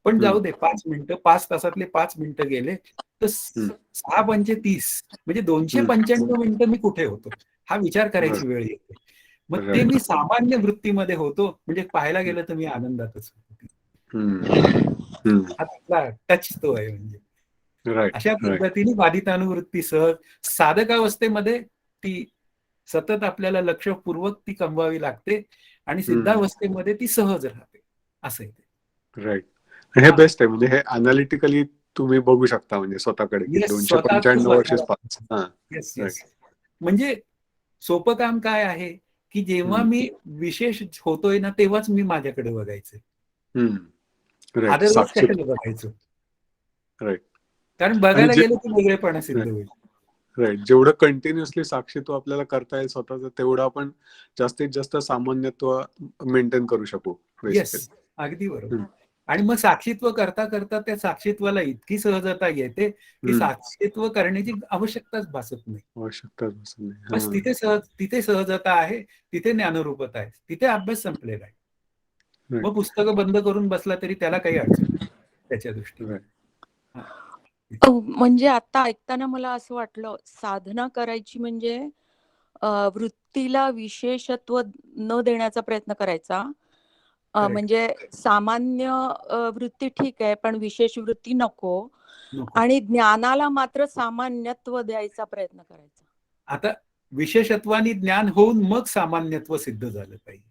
A: पण जाऊ दे 5 मिनिटं, 5 तासातले 5 मिनिटं गेले, तर 6 पंचे 30 म्हणजे 295 मिनिटं मी कुठे होतो? हा विचार करायची वेळ येते. मग ते मी सामान्य वृत्तीमध्ये होतो, म्हणजे पाहायला गेलं तर मी आनंदातच होतो. हा तिथला टच तो आहे म्हणजे. अशा पद्धतीने बाधितानुवृत्ती सहज साधकावस्थेमध्ये ती सतत आपल्याला लक्षपूर्वक ती कमवावी लागते आणि सिद्धावस्थेमध्ये ती सहज राहते. असं आहे ते.
B: राईट. हे बेस्ट आहे. म्हणजे हे अनालिटिकली तुम्ही बघू शकता म्हणजे स्वतःकडे की 295 वर्सेस 5.
A: म्हणजे सोपं काम काय आहे की जेव्हा मी विशेष होतोय ना तेव्हाच मी माझ्याकडे बघायचं. अदरवाईज कशाला बघायचं?
B: राईट.
A: कारण बघायला गेलं की वेगळेपणा सिद्ध होईल.
B: राईट. जेवढं कंटिन्युअसली साक्षीत्व आपल्याला करता येईल स्वतःच, तेवढं आपण जास्तीत जास्त सामान्यत्व मेंटेन करू शकू.
A: येस, अगदी बरोबर. आणि मग साक्षीत्व करता करता त्या साक्षीत्वाला इतकी सहजता येते की साक्षीत्व करण्याची आवश्यकताच भासत नाही. बस तिथे सहजता आहे, तिथे ज्ञानरूपता आहे, तिथे अभ्यास संपलेला आहे. मग पुस्तकं बंद करून बसला तरी त्याला काही अडचण नाही त्याच्या दृष्टीने.
C: म्हणजे आता ऐकताना मला असं वाटलं, साधना करायची म्हणजे वृत्तीला विशेषत्व न देण्याचा प्रयत्न करायचा. म्हणजे सामान्य वृत्ती ठीक आहे, पण विशेष वृत्ती नको. आणि ज्ञानाला मात्र सामान्यत्व द्यायचा प्रयत्न करायचा.
A: आता विशेषत्वानी ज्ञान होऊन मग सामान्यत्व सिद्ध झालं पाहिजे.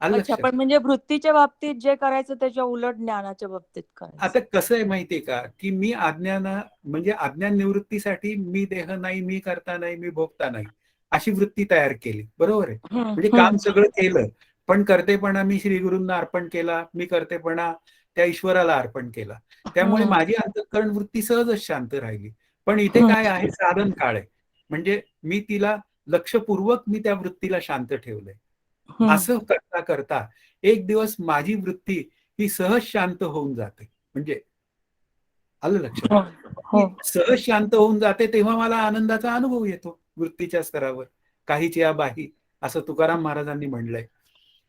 C: अच्छा, पण म्हणजे वृत्तीच्या बाबतीत जे करायचं त्याच्या उलट ज्ञानाच्या बाबतीत करायचं.
A: आता कसं आहे माहितीये का की मी म्हणजे अज्ञान निवृत्तीसाठी मी देह नाही, मी करता नाही, मी भोगता नाही अशी वृत्ती तयार केली. बरोबर आहे. म्हणजे काम सगळं केलं, पण करतेपणा मी श्री गुरूंना अर्पण केला, मी करतेपणा त्या ईश्वराला अर्पण केला. त्यामुळे माझी अंतःकरण वृत्ती सहजच शांत राहिली. पण इथे काय आहे, साधन काळ आहे. म्हणजे मी तिला लक्षपूर्वक मी त्या वृत्तीला शांत ठेवलंय. असं करता करता एक दिवस माझी वृत्ती ही सहज शांत होऊन जाते. म्हणजे आलं लक्षात? सहज शांत होऊन जाते तेव्हा मला आनंदाचा अनुभव येतो वृत्तीच्या स्तरावर. काहीच या बाही असं तुकाराम महाराजांनी म्हणलंय.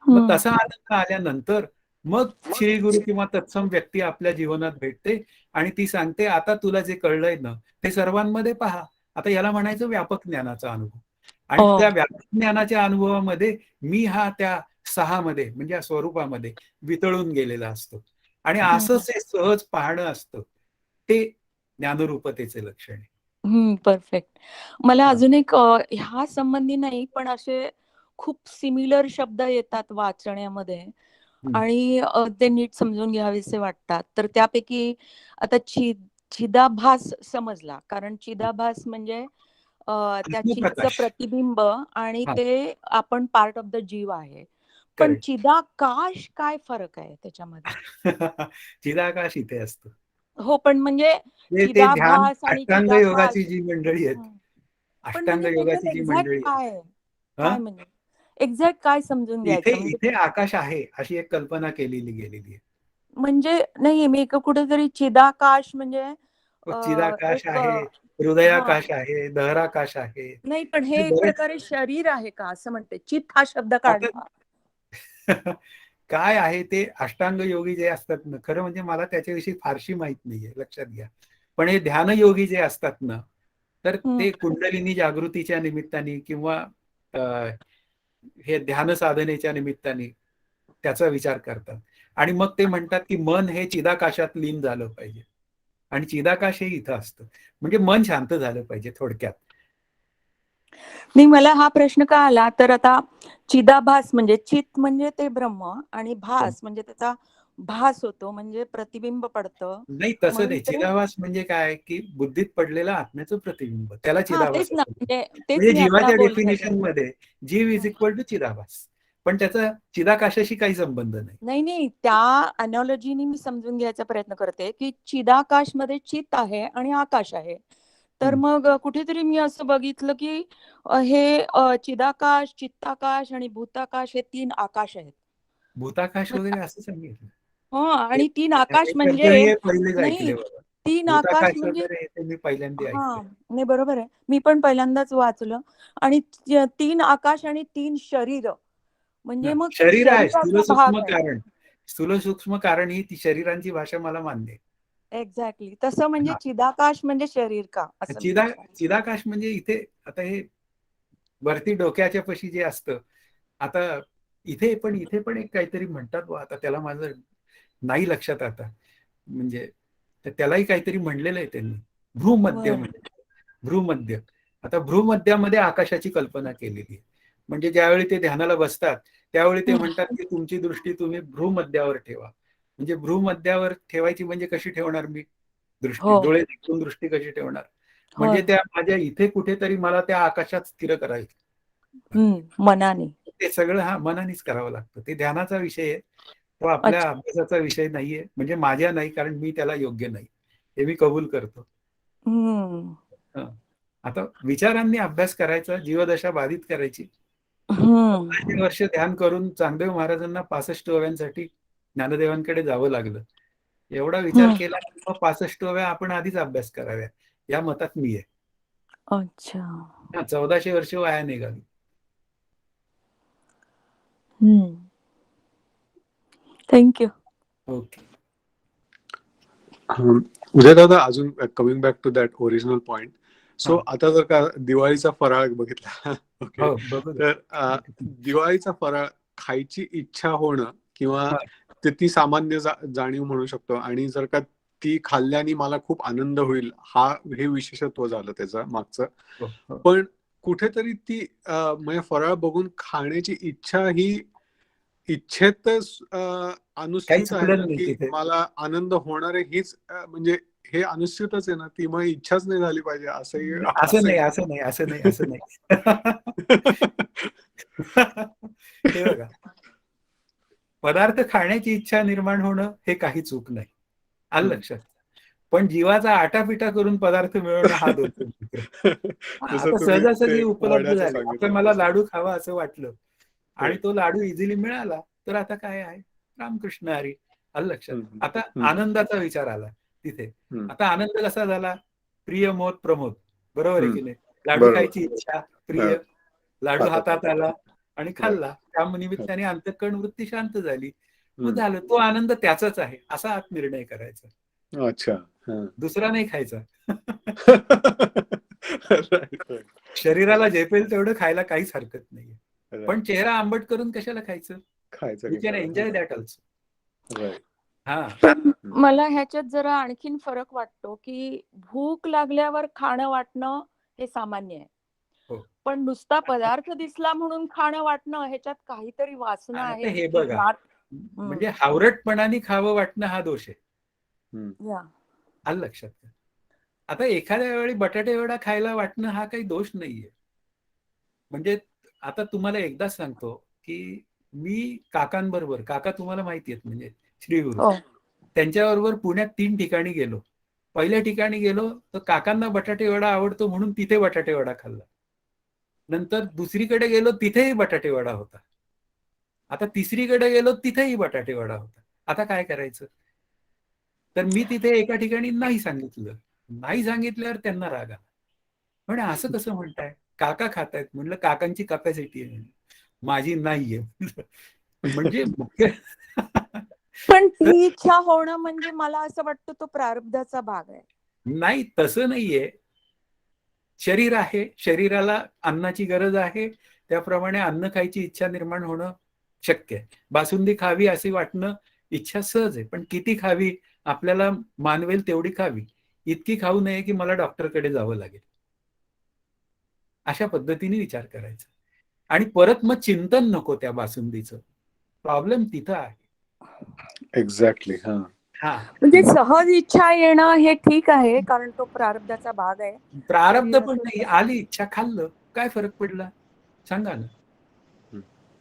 A: मग तसा आनंद आल्यानंतर मग श्री गुरु किंवा तत्सम व्यक्ती आपल्या जीवनात भेटते आणि ती सांगते, आता तुला जे कळलंय ना ते सर्वांमध्ये पहा. आता याला म्हणायचं व्यापक ज्ञानाचा अनुभव. आणि त्या व्यापक ज्ञानाच्या अनुभवामध्ये मी हा त्या 6 मध्ये म्हणजे स्वरूपामध्ये वितळून गेलेला असतो. आणि असंच हे सहज पाहणं असतं ते ज्ञानरूपतेचे लक्षण आहे.
C: परफेक्ट. मला अजून एक ह्या संबंधी नाही, पण असे खूप सिमिलर शब्द येतात वाचण्यामध्ये आणि ते नीट समजून घ्यावेसे वाटतात. तर त्यापैकी आता चिदाभास समजला, कारण चिदाभास म्हणजे त्या चितचं
A: आत्मप्रकाश.
C: प्रतिबिंब आणि
A: हा,
C: ते आपण पार्ट ऑफ द जीव आहे. पण
A: करेक्ट.
C: चिदाकाश काय फरक आहे त्याच्यामध्ये?
A: चिदाकाश इथे असतो.
C: हो, पण म्हणजे
A: ते ध्यान
C: चिदाभास आणि
A: अष्टांग योगाची
C: चिदाकाश.
A: जी मंडळी आहेत,
C: हं. पण
A: अष्टांग
C: म्हणजे
A: योगाची
C: त्याच्यात
A: जी
C: एक्झॅक्ट
A: मंडळी
C: काय आहे?
A: आहे,
C: काय म्हणजे एक्झॅक्ट काय समजून
A: इथे
C: घ्यायचं म्हणजे?
A: इथे आकाश आहे अशी एक कल्पना केलेली गेलेली आहे.
C: म्हणजे नाही, मी कुठेतरी चिदाकाश म्हणजे
A: तो चिदाकाश
C: एक
A: आहे,
C: हा,
A: हृदयाकाश आहे, दहराकाश आहे.
C: नाही, पण हे
A: असे
C: एक
A: बरेच.
C: प्रकारे शरीर आहे का असं म्हणते. चित हा शब्द
A: आता
C: काढला.
A: काय आहे ते अष्टांग योगी जे असतात ना, खरं म्हणजे मला त्याच्याविषयी फारशी माहित नाहीये, लक्षात घ्या. पण हे ध्यान योगी जे असतात ना, तर
C: हम्म.
A: ते कुंडलिनी जागृतीच्या निमित्ताने किंवा अ, हे ध्यान साधनेच्या निमित्ताने त्याचा विचार करतात. आणि मग ते म्हणतात की मन हे चिदाकाशात लीन झालं पाहिजे. आणि चिदाकाश हे इथं असतं. म्हणजे मन शांत झालं पाहिजे थोडक्यात.
C: नाही, मला हा प्रश्न का आला तर आता चिदाभास म्हणजे चित म्हणजे ते ब्रह्म आणि भास म्हणजे त्याचा भास होतो, म्हणजे प्रतिबिंब पडतं,
A: नाही, तसं
C: म्हणून
A: नाही.
C: ते
A: चिदाभास म्हणजे काय, की बुद्धीत पडलेलं आत्म्याचं प्रतिबिंब, त्याला
C: हा,
A: चिदाभास
C: तेच ना,
A: असं म्हणतात.
C: म्हणजे तेच
A: म्हणजे
C: मी आता
A: जीवाच्या
C: बोलते ते.
A: डेफिनेशन मध्ये जीव इज इक्वल टू चिदाभास. पण त्याचा चिदाकाशाशी काही संबंध नाही.
C: नाही नाही, त्या अनॉलॉजीने मी समजून घ्यायचा प्रयत्न करते की चिदाकाश मध्ये चित आहे आणि आकाश आहे. तर मग कुठेतरी मी असं बघितलं की हे चिदाकाश, चित्ताकाश आणि भूताकाश हे 3 आकाश आहेत.
A: भूताकाश वगैरे असं सांगितलं.
C: हो,
A: हे
C: आणि 3 आकाश
A: हे
C: म्हणजे
A: शब्द मी पहिलेच
C: नाही,
A: ऐकले बाबा.
C: 3 आकाश
A: भूताकाश
C: म्हणजे
A: वगैरे हे ते मी पहिल्यांदा
C: हा,
A: ऐकले.
C: नाही, बरोबर आहे. मी पण पहिल्यांदाच वाचलं. आणि 3 आकाश आणि 3 शरीर म्हणजे मग ते
A: शरीर आहे, स्थूल
C: शरीराचा भाग
A: सूक्ष्म
C: आहे.
A: कारण. स्थूल सूक्ष्म कारण ही ती शरीरांची भाषा मला मान्य आहे.
C: एक्झॅक्टली तसं म्हणजे
A: हा.
C: चिदाकाश म्हणजे शरीर का असं मी विचार.
A: चिदाकाश म्हणजे इथे आता हे वरती डोक्याच्या पशी जे असतं, आता इथे पण एक काहीतरी म्हणतात बुवा, आता त्याला माझं नाही लक्षात आता. म्हणजे तर त्यालाही काहीतरी म्हणलेलं आहे त्यांनी. भ्रूमध्य
C: बर.
A: म्हणजे भ्रूमध्य. आता भ्रूमध्यामध्ये आकाशाची कल्पना केलेली आहे. म्हणजे ज्यावेळी ते ध्यानाला बसतात, त्यावेळी ते म्हणतात की तुमची दृष्टी तुम्ही भ्रूमध्यावर ठेवा. म्हणजे भ्रूमध्यावर ठेवायची म्हणजे कशी ठेवणार मी दृष्टी?
C: हो,
A: डोळे झाकून दृष्टी कशी ठेवणार? म्हणजे
C: होय.
A: त्या माझ्या इथे कुठेतरी मला त्या आकाशात स्थिर करायचं.
C: मनाने.
A: ते सगळं मनानेच करावं लागतं. ते ध्यानाचा विषय आहे. तो आपल्या
C: अच्छा.
A: अभ्यासाचा विषय नाहीये. म्हणजे माझ्या नाही, कारण मी त्याला योग्य नाही. हे मी कबूल करतो.
C: हम्म.
A: हं. आता विचारांनी अभ्यास करायचा, जीवदशा बाधित करायची.
C: हम्म.
A: 15 वर्ष ध्यान करून चांगदेव महाराजांना 65 ओव्यांसाठी ज्ञानदेवांकडे जावं लागलं. एवढा विचार
C: हम्म.
A: केला की मग 65 ओव्या आपण आधीच अभ्यास कराव्या. या मतात मी आहे.
C: अच्छा.
A: 1400 वर्ष वाया निघाली.
C: थँक्यू.
A: ओके.
B: उदय दादा, अजून coming back to that original point. So
A: हा.
B: आता जर का दिवाळीचा फराळ बघितला, ओके,
A: हो, बरोबर.
B: तर दिवाळीचा फराळ खायची इच्छा होणं किंवा
A: हा.
B: ती सामान्य जाणीव म्हणू शकतो, आणि जर का ती खाल्ल्याने मला खूप आनंद होईल, हे विशेषत्व झालं त्याचा मागचं.
A: हो, हो.
B: पण कुठेतरी ती म्हणजे फराळ बघून खाण्याची इच्छा ही इच्छेतच
A: काही
B: अनुस्यूत आहे ना,
A: चुकलं नाही
B: की
A: तिथे.
B: मला आनंद होणार आहे हीच, म्हणजे हे अनुस्यूतच आहे ना, ती मग इच्छाच नाही झाली पाहिजे असंही
A: असं नाही,
B: असंही
A: असं नाही, असं नाही, असं नाही. हे बघा, पदार्थ खाण्याची इच्छा निर्माण होणं हे काही चूक नाही. आलं लक्षात. पण जीवाचा आटापिटा करून पदार्थ मिळवणं हा दोष आहे.
B: जसं
A: आता
B: तुम्ही ते
A: सहजासहजी उपलब्ध
B: वड्याचं
A: झाले. आता
B: सांगितलं
A: मला
B: तसं.
A: लाडू खावा असं वाटलं आणि
B: Right.
A: तो लाडू इझिली मिळाला, तर आता काय आहे, रामकृष्ण हरी. आलं लक्षात.
B: हम्म,
A: आता
B: हम्म,
A: आनंदाचा विचार आला तिथे.
B: हम्म,
A: आता आनंद कसा झाला? प्रिय मोद प्रमोद. बरोबर आहे
B: हम्म.
A: की नाही? लाडू
B: बरोबर.
A: खायची इच्छा, प्रिय, लाडू
B: हातात
A: हातात आला आणि
B: Right.
A: खाल्ला. त्या निमित्ताने अंतःकरण वृत्ती शांत झाली. मग
B: हम्म.
A: झालं. तो आनंद त्याचाच आहे असा आत निर्णय करायचा.
B: अच्छा. हा.
A: दुसरा नाही खायचा.
B: Right, right.
A: शरीराला झेपेल तेवढं खायला काहीच हरकत नाहीये. पण
B: Right.
A: चेहरा आंबट करून कशाला खायचं?
B: खायचं
A: यू कॅन एन्जॉय
B: कशाला?
A: That also.
B: राईट.
A: हा.
C: पण मला ह्याच्यात जरा आणखीन फरक वाटतो की भूक लागल्यावर खाणं वाटणं हे सामान्य आहे.
A: हो.
C: पण नुसता पदार्थ दिसला म्हणून खाणं वाटणं ह्याच्यात काहीतरी वासना
A: आता
C: आहे
A: हे
C: जी
A: बघा,
C: नाट.
A: म्हणजे हावरटपणाने खावं वाटणं हा दोष आहे.
C: या.
A: आलं लक्षात. आता एखाद्या वेळी बटाटे वडा खायला वाटणं हा काही दोष नाहीये. म्हणजे आता तुम्हाला एकदाच सांगतो की मी काकांबरोबर, काका तुम्हाला माहिती आहेत म्हणजे श्रीगुरु,
C: हो.
A: त्यांच्याबरोबर पुण्यात 3 ठिकाणी गेलो. पहिल्या ठिकाणी गेलो तर काकांना बटाटे वडा आवडतो म्हणून तिथे बटाटे वडा खाल्ला. नंतर दुसरीकडे गेलो तिथेही बटाटे वडा होता. आता तिसरीकडे गेलो तिथेही बटाटे वडा होता. आता काय करायचं? तर मी तिथे एका ठिकाणी नाही सांगितलं. नाही सांगितल्यावर त्यांना राग आला. म्हणे असं कसं म्हणताय? काका खातायत. म्हणलं काकांची कपॅसिटी आहे. माझी नाहीये. म्हणजे मुख्य
C: पण
A: तर
C: ती इच्छा होणं म्हणजे मला असं वाटतं तो प्रारब्धाचा भाग आहे.
A: नाही, तसं नाहीये. शरीर आहे, शरीराला अन्नाची गरज आहे, त्याप्रमाणे अन्न खायची इच्छा निर्माण होणं शक्य आहे. बासुंदी खावी असे वाटणं इच्छा सहज आहे, पण किती खावी? आपल्याला मानवेल तेवढी खावी. इतकी खाऊ नये की मला डॉक्टरकडे जावं लागेल. अशा पद्धतीने विचार करायचा आणि परत मग चिंतन नको त्या बासुंदीचं. प्रॉब्लेम तिथं आहे.
B: एक्झॅक्टली. हा
C: म्हणजे सहज इच्छा येणं हे ठीक आहे, कारण तो प्रारब्धाचा भाग आहे.
A: प्रारब्ध पण
C: शरीराचं
A: नाही,
C: तसं
A: आली इच्छा, खाल्लं, काय फरक पडला सांगा ना?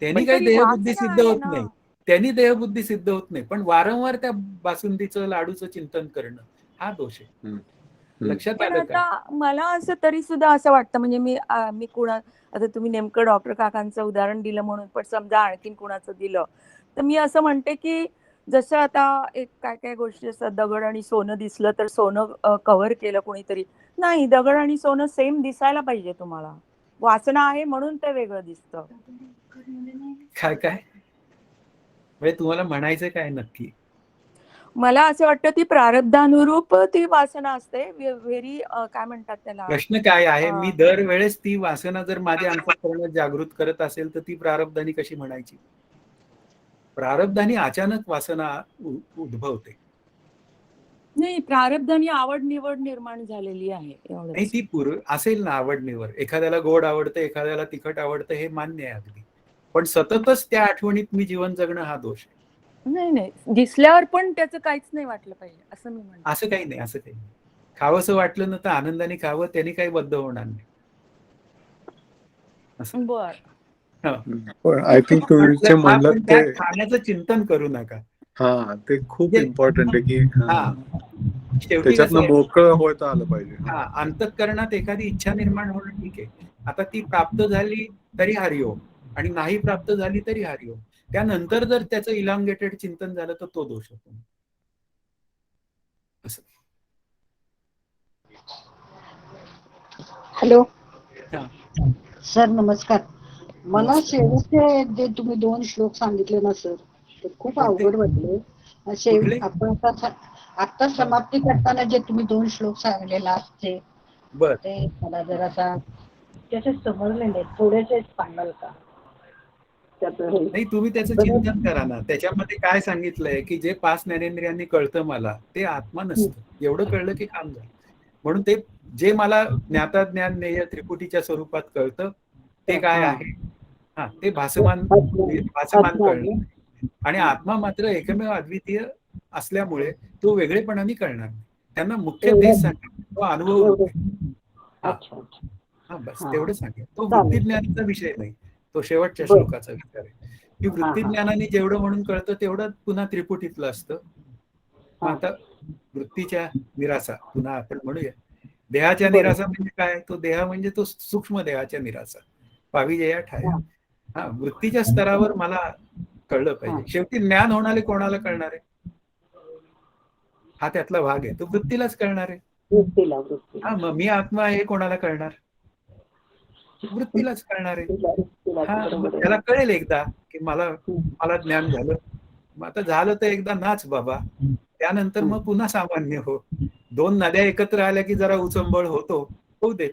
A: त्यांनी
C: पण
A: काही
C: तरी
A: देहबुद्धी
C: वासना
A: सिद्ध
C: आहे
A: होत
C: ना.
A: नाही. त्यांनी देहबुद्धी सिद्ध होत नाही, पण वारंवार त्या बासुंदीचं, लाडूचं चिंतन करणं हा दोष आहे. लक्षात
C: पण
A: आलं का?
C: आता मला असं तरी सुद्धा असं वाटतं, म्हणजे मी आता तुम्ही नेमकं डॉक्टर काकांचं उदाहरण दिलं म्हणून, पण समजा आणखीन कुणाचं दिलं तर मी असं म्हणते की जसं आता एक काय काय गोष्टी असतात, दगड आणि सोनं दिसलं तर सोनं कव्हर केलं कोणीतरी. नाही, दगड आणि सोनं सेम दिसायला पाहिजे तुम्हाला. वासना आहे म्हणून ते वेगळं दिसतं.
A: काय काय म्हणजे तुम्हाला म्हणायचं काय नक्की?
C: मला असं वाटतं ती प्रारब्धानुरूप ती वासना असते. व्हेरी काय म्हणतात त्याला,
A: प्रश्न काय आहे? मी दरवेळेस ती वासना जर माझ्या अंतःकरणात जागृत करत असेल तर ती प्रारब्धानी कशी म्हणायची? प्रारब्धानी अचानक वासना उद्भवते.
C: नाही, प्रारब्ध आणि आवड निवड निर्माण झालेली आहे
A: नाही,
C: एवढंच.
A: ती असेल ना आवड निवड. एखाद्याला गोड आवडतं, एखाद्याला तिखट आवडतं, हे मान्य आहे अगदी. पण सततच त्या आठवणीत मी जीवन जगणं हा दोष आहे.
C: नाही नाही, दिसल्यावर पण त्याचं काहीच नाही वाटलं पाहिजे असं मी म्हणते.
A: असं काही नाही, असं काही नाही. खावंसं वाटलं ना तर आनंदाने खावं, त्यांनी काही बद्ध होणार नाही. असं.
C: बर.
B: पण आय थिंक तुम्ही जे म्हणलात
A: पण
B: ते
A: त्या खाण्याचं चिंतन करू नका.
B: हा, ते खूप इम्पॉर्टंट आहे की
A: शेवटी कसं
B: त्याच्यातनं मोकळं होता आलं पाहिजे.
A: अंतःकरणात एखादी इच्छा निर्माण होणं ठीक आहे. आता ती प्राप्त झाली तरी हरिओम आणि नाही प्राप्त झाली तरी हरिओम. त्यानंतर जर त्याचं इलॉंगेटेड चिंतन झालं तर तो दोष होतो. असं.
D: हॅलो
A: हा.
D: सर, नमस्कार. मला
A: नमस्कार.
D: शेवटचे जे तुम्ही 2 श्लोक सांगितले ना सर, ते खूप
A: कोणते?
D: अवघड वाटले.
A: कुठले?
D: आपण आता समाप्ती करताना जे तुम्ही 2 श्लोक सांगले लास्टचे,
A: बर.
D: ते मला जरासा त्याचे समजले नाही, थोडेसे सांगाल का?
A: नाही, तुम्ही त्याचं चिंतन करा ना. त्याच्यामध्ये काय सांगितलंय की जे 5 ज्ञानेंद्रियांनी कळतं मला ते आत्मा नसतं. एवढं कळलं की काम झालं. म्हणून ते जे मला ज्ञाता ज्ञान ज्ञेय त्रिपुटीच्या स्वरूपात कळतं ते काय आहे? हा, ते भासमान कळणं. आणि आत्मा मात्र एकमेव अद्वितीय असल्यामुळे तो वेगळेपणाने कळणार नाही. त्यांना मुख्य तेच सांगा, तो अनुभव रूप आहे. हा, बस तेवढं सांगा. तो वृत्तीज्ञानाचा विषय नाही, तो शेवटच्या श्लोकाचा विचार आहे की वृत्तीज्ञानाने जेवढं म्हणून कळतं तेवढं पुन्हा त्रिपुटीतलं असतं. मग आता वृत्तीच्या निरासा पुन्हा आपण म्हणूया. देहाच्या निरासा म्हणजे काय? तो देह म्हणजे तो सूक्ष्म देहाच्या निरासा, पाविजेया ठाया. हा, वृत्तीच्या स्तरावर मला कळलं पाहिजे. शेवटी ज्ञान होणारे कोणाला कळणार आहे? हा त्यातला भाग आहे, तो वृत्तीलाच कळणार आहे. हा, मग मी आत्मा हे कोणाला कळणार? वृत्तीलाच कळणार आहे. हा, मग त्याला कळेल एकदा की मला ज्ञान झालं. मग आता झालं तर एकदा नाच बाबा. त्यानंतर मग पुन्हा सामान्य हो. 2 नद्या एकत्र आल्या की जरा उचंबळ होऊ देत,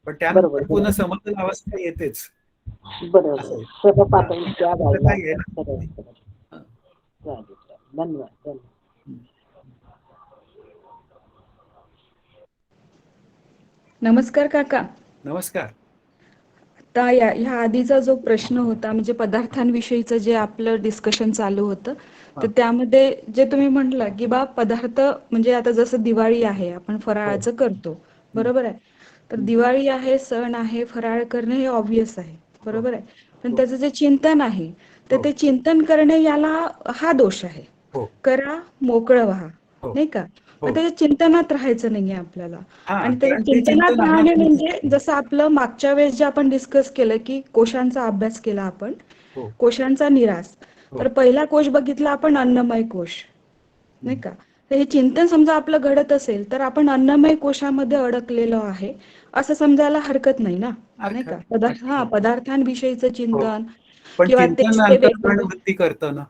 A: पण त्यानंतर पुन्हा समतल अवस्था येतेच.
E: नमस्कार काका.
A: नमस्कार.
E: आता ह्या आधीचा जो प्रश्न होता, म्हणजे पदार्थांविषयीचं जे आपलं डिस्कशन चालू होतं,
A: हा.
E: तर त्यामध्ये जे तुम्ही म्हटलं की बा पदार्थ म्हणजे आता जसं दिवाळी आहे आपण
A: हो.
E: फराळाचं करतो,
A: हम्म.
E: बरोबर आहे. तर
A: हम्म.
E: दिवाळी आहे, सण आहे, फराळ करणे हे ऑब्वियस आहे,
A: हो.
E: बरोबर आहे. पण
A: हो.
E: त्याचं जे चिंतन आहे तर
A: हो.
E: ते चिंतन करणे याला हा दोष आहे.
A: हो.
E: करा, मोकळं व्हा,
A: हो.
E: नाही का.
A: हो.
E: पण त्याच्या चिंतनात राहायचं नाहीये आपल्याला.
A: हा,
E: आणि त्याच्या
A: ते
E: चिंतनात
A: चिंतन
E: राहणे
A: अनात्मच
E: म्हणजे
A: आहे.
E: जसं आपलं मागच्या वेळेस जे आपण डिस्कस केलं की कोशांचा अभ्यास केला आपण,
A: हो.
E: कोशांचा निरास.
A: हो.
E: तर पहिला कोश बघितला आपण अन्नमय कोश, नाही
A: हम्म.
E: का. तर हे चिंतन समजा आपलं घडत असेल तर आपण अन्नमय कोशामध्ये अडकलेलो आहे असं समजायला हरकत नाही ना, नाही का.
A: हरकत.
E: पदार्थांविषयीचं
A: हो.
E: चिंतन
A: पण
E: किंवा
A: चिंतन
E: तेच ते
A: अंतःकरण
E: वेगवेगळे.
A: वृत्ती करतं ना,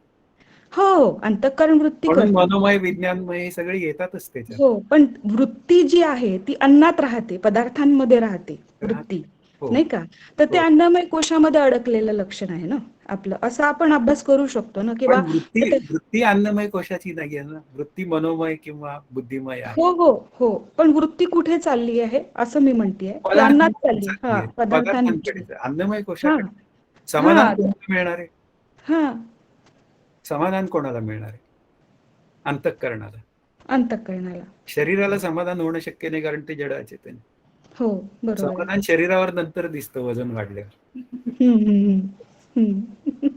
E: हो, हो, अंतःकरण वृत्ती
A: म्हणून
E: करते.
A: मनोमय विज्ञानमय हे सगळे येतातच त्याच्यात.
E: हो, पण वृत्ती जी आहे ती अन्नात राहते, पदार्थांमध्ये राहते वृत्ती,
A: हो.
E: नाही का. तर ते
A: हो.
E: अन्नमय कोशामध्ये अडकलेलं लक्षण आहे ना आपलं. असं आपण अभ्यास करू शकतो ना
A: पण
E: किंवा
A: वृत्ती अन्नमय कोशाची नाहीये ना, वृत्ती मनोमय किंवा बुद्धिमय आहे.
E: हो, हो, हो. पण वृत्ती कुठे चालली आहे असं मी म्हणतेय की अन्नात
A: पदार्थांकडे
E: चालली. हा,
A: चालली आहे,
E: पदार्थांविषयी.
A: पदार्थांकडे. अन्नमय
E: हा,
A: कोशाकडे समाधान
E: हा,
A: कोणाला मिळणार आहे?
E: हा,
A: समाधान कोणाला मिळणार आहे? अंतःकरणाला.
E: अंतःकरणाला.
A: शरीराला समाधान होणं शक्य नाही, कारण ते जड आहे चैतन्य.
E: हो, बरोबर आहे.
A: समाधान शरीरावर नंतर दिसतं वजन वाढल्यावर.
E: हम्म, हम्म, हम्म.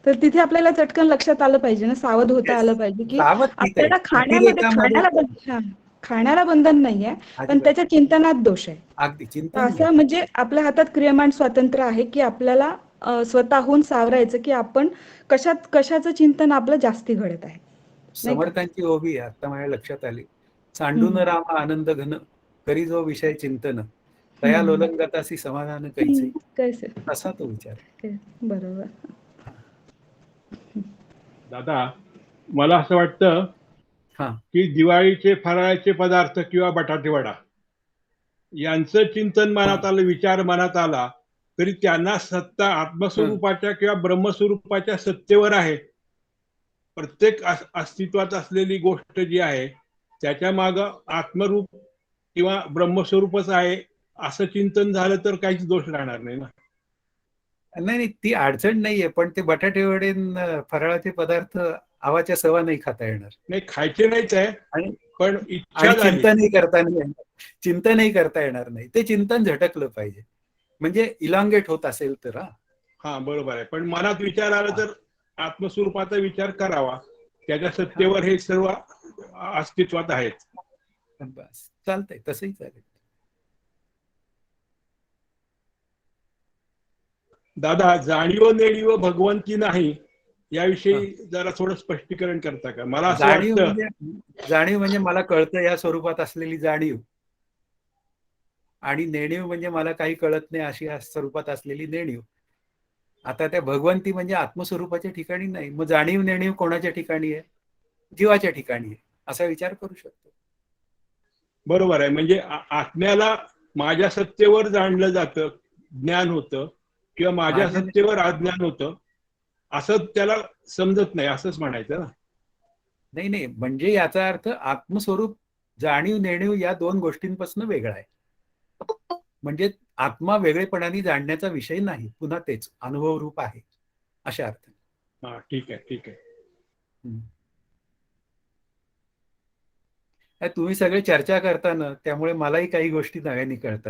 E: तर तिथे आपल्याला चटकन लक्षात आलं पाहिजे ना, सावध होता
A: Yes.
E: आलं पाहिजे की
A: सावध ठीक आहे.
E: आपल्याला खाण्यामध्ये
A: अतिरेकामध्ये
E: खाण्याला बंधन नाहीये, पण
A: अजिबात
E: त्याच्या चिंतनात दोष आहे.
A: अगदी
E: तर
A: चिंतन नाही.
E: असं म्हणजे आपल्या हातात क्रियामान स्वातंत्र्य आहे की आपल्याला स्वतःहून सावरायचं की आपण कशाचं चिंतन आपलं जास्ती घडत आहे, नाही का.
A: समर्थांची ओवी आहे, आता माझ्या लक्षात आली. सांडून
E: हम्म,
A: राम आनंद घन, करी जो विषय चिंतन, तया
E: हम्म,
A: लोलंगतासी समाधान कैसे.
E: कसं
A: असा तो विचार आहे.
E: बरोबर.
F: दादा, मला असं वाटतं
A: हा.
F: की दिवाळीचे फराळाचे पदार्थ किंवा बटाटे वडा यांचं चिंतन मनात आलं, विचार मनात आला, तरी त्यांना सत्ता आत्मस्वरूपाच्या किंवा ब्रह्मस्वरूपाच्या सत्तेवर आहे. प्रत्येक अस्तित्वात असलेली गोष्ट जी आहे त्याच्या मागं आत्मरूप किंवा ब्रह्मस्वरूपच आहे असं चिंतन झालं तर काहीच दोष राहणार नाही ना.
A: नाही, ती अडचण नाहीये, पण ते बटाटे वडे फराळाचे पदार्थ आवाच्या सवा नाही खाता येणार.
F: नाही, खायचे नाहीच आहे,
A: आणि
F: पण इच्छा झाली.
A: चिंतनही करता येणार नाही. ते चिंतन झटकलं पाहिजे, म्हणजे इलॉंगेट होत असेल तर.
F: हा, बरोबर आहे. पण मनात विचार आला तर आत्मस्वरूपाचा विचार करावा, त्याच्या सत्तेवर हे सर्व अस्तित्वात आहेत.
A: बस चालतंय, तसंही चालेल.
F: दादा, जाणीव नेणीव भगवंती नाही याविषयी जरा थोडं स्पष्टीकरण करता का? मला असं वाटतं
A: जाणीव म्हणजे मला कळतं या स्वरूपात असलेली जाणीव, आणि नेणीव म्हणजे मला काही कळत नाही अशी या स्वरूपात असलेली नेणीव. आता त्या भगवंती म्हणजे आत्मस्वरूपाच्या ठिकाणी नाही, मग जाणीव नेणीव कोणाच्या ठिकाणी आहे? जीवाच्या ठिकाणी आहे, असा विचार करू शकतो.
F: बरोबर आहे. म्हणजे आत्म्याला माझ्या सत्तेवर जाणलं जातं, ज्ञान होतं, किंवा माझ्या सत्तेवर अज्ञान होतं, असं त्याला समजत नाही, असंच म्हणायचं ना.
A: नाही, म्हणजे याचा अर्थ आत्मस्वरूप जाणीव नेणीव या दोन गोष्टींपासून वेगळा आहे. म्हणजे आत्मा वेगळेपणाने जाणण्याचा विषय नाही, पुन्हा तेच अनुभव रूप आहे, अशा अर्थ.
F: हा, ठीक आहे, ठीक आहे.
A: तुम्ही सगळे चर्चा करताना त्यामुळे मलाही काही गोष्टी नव्याने कळतात.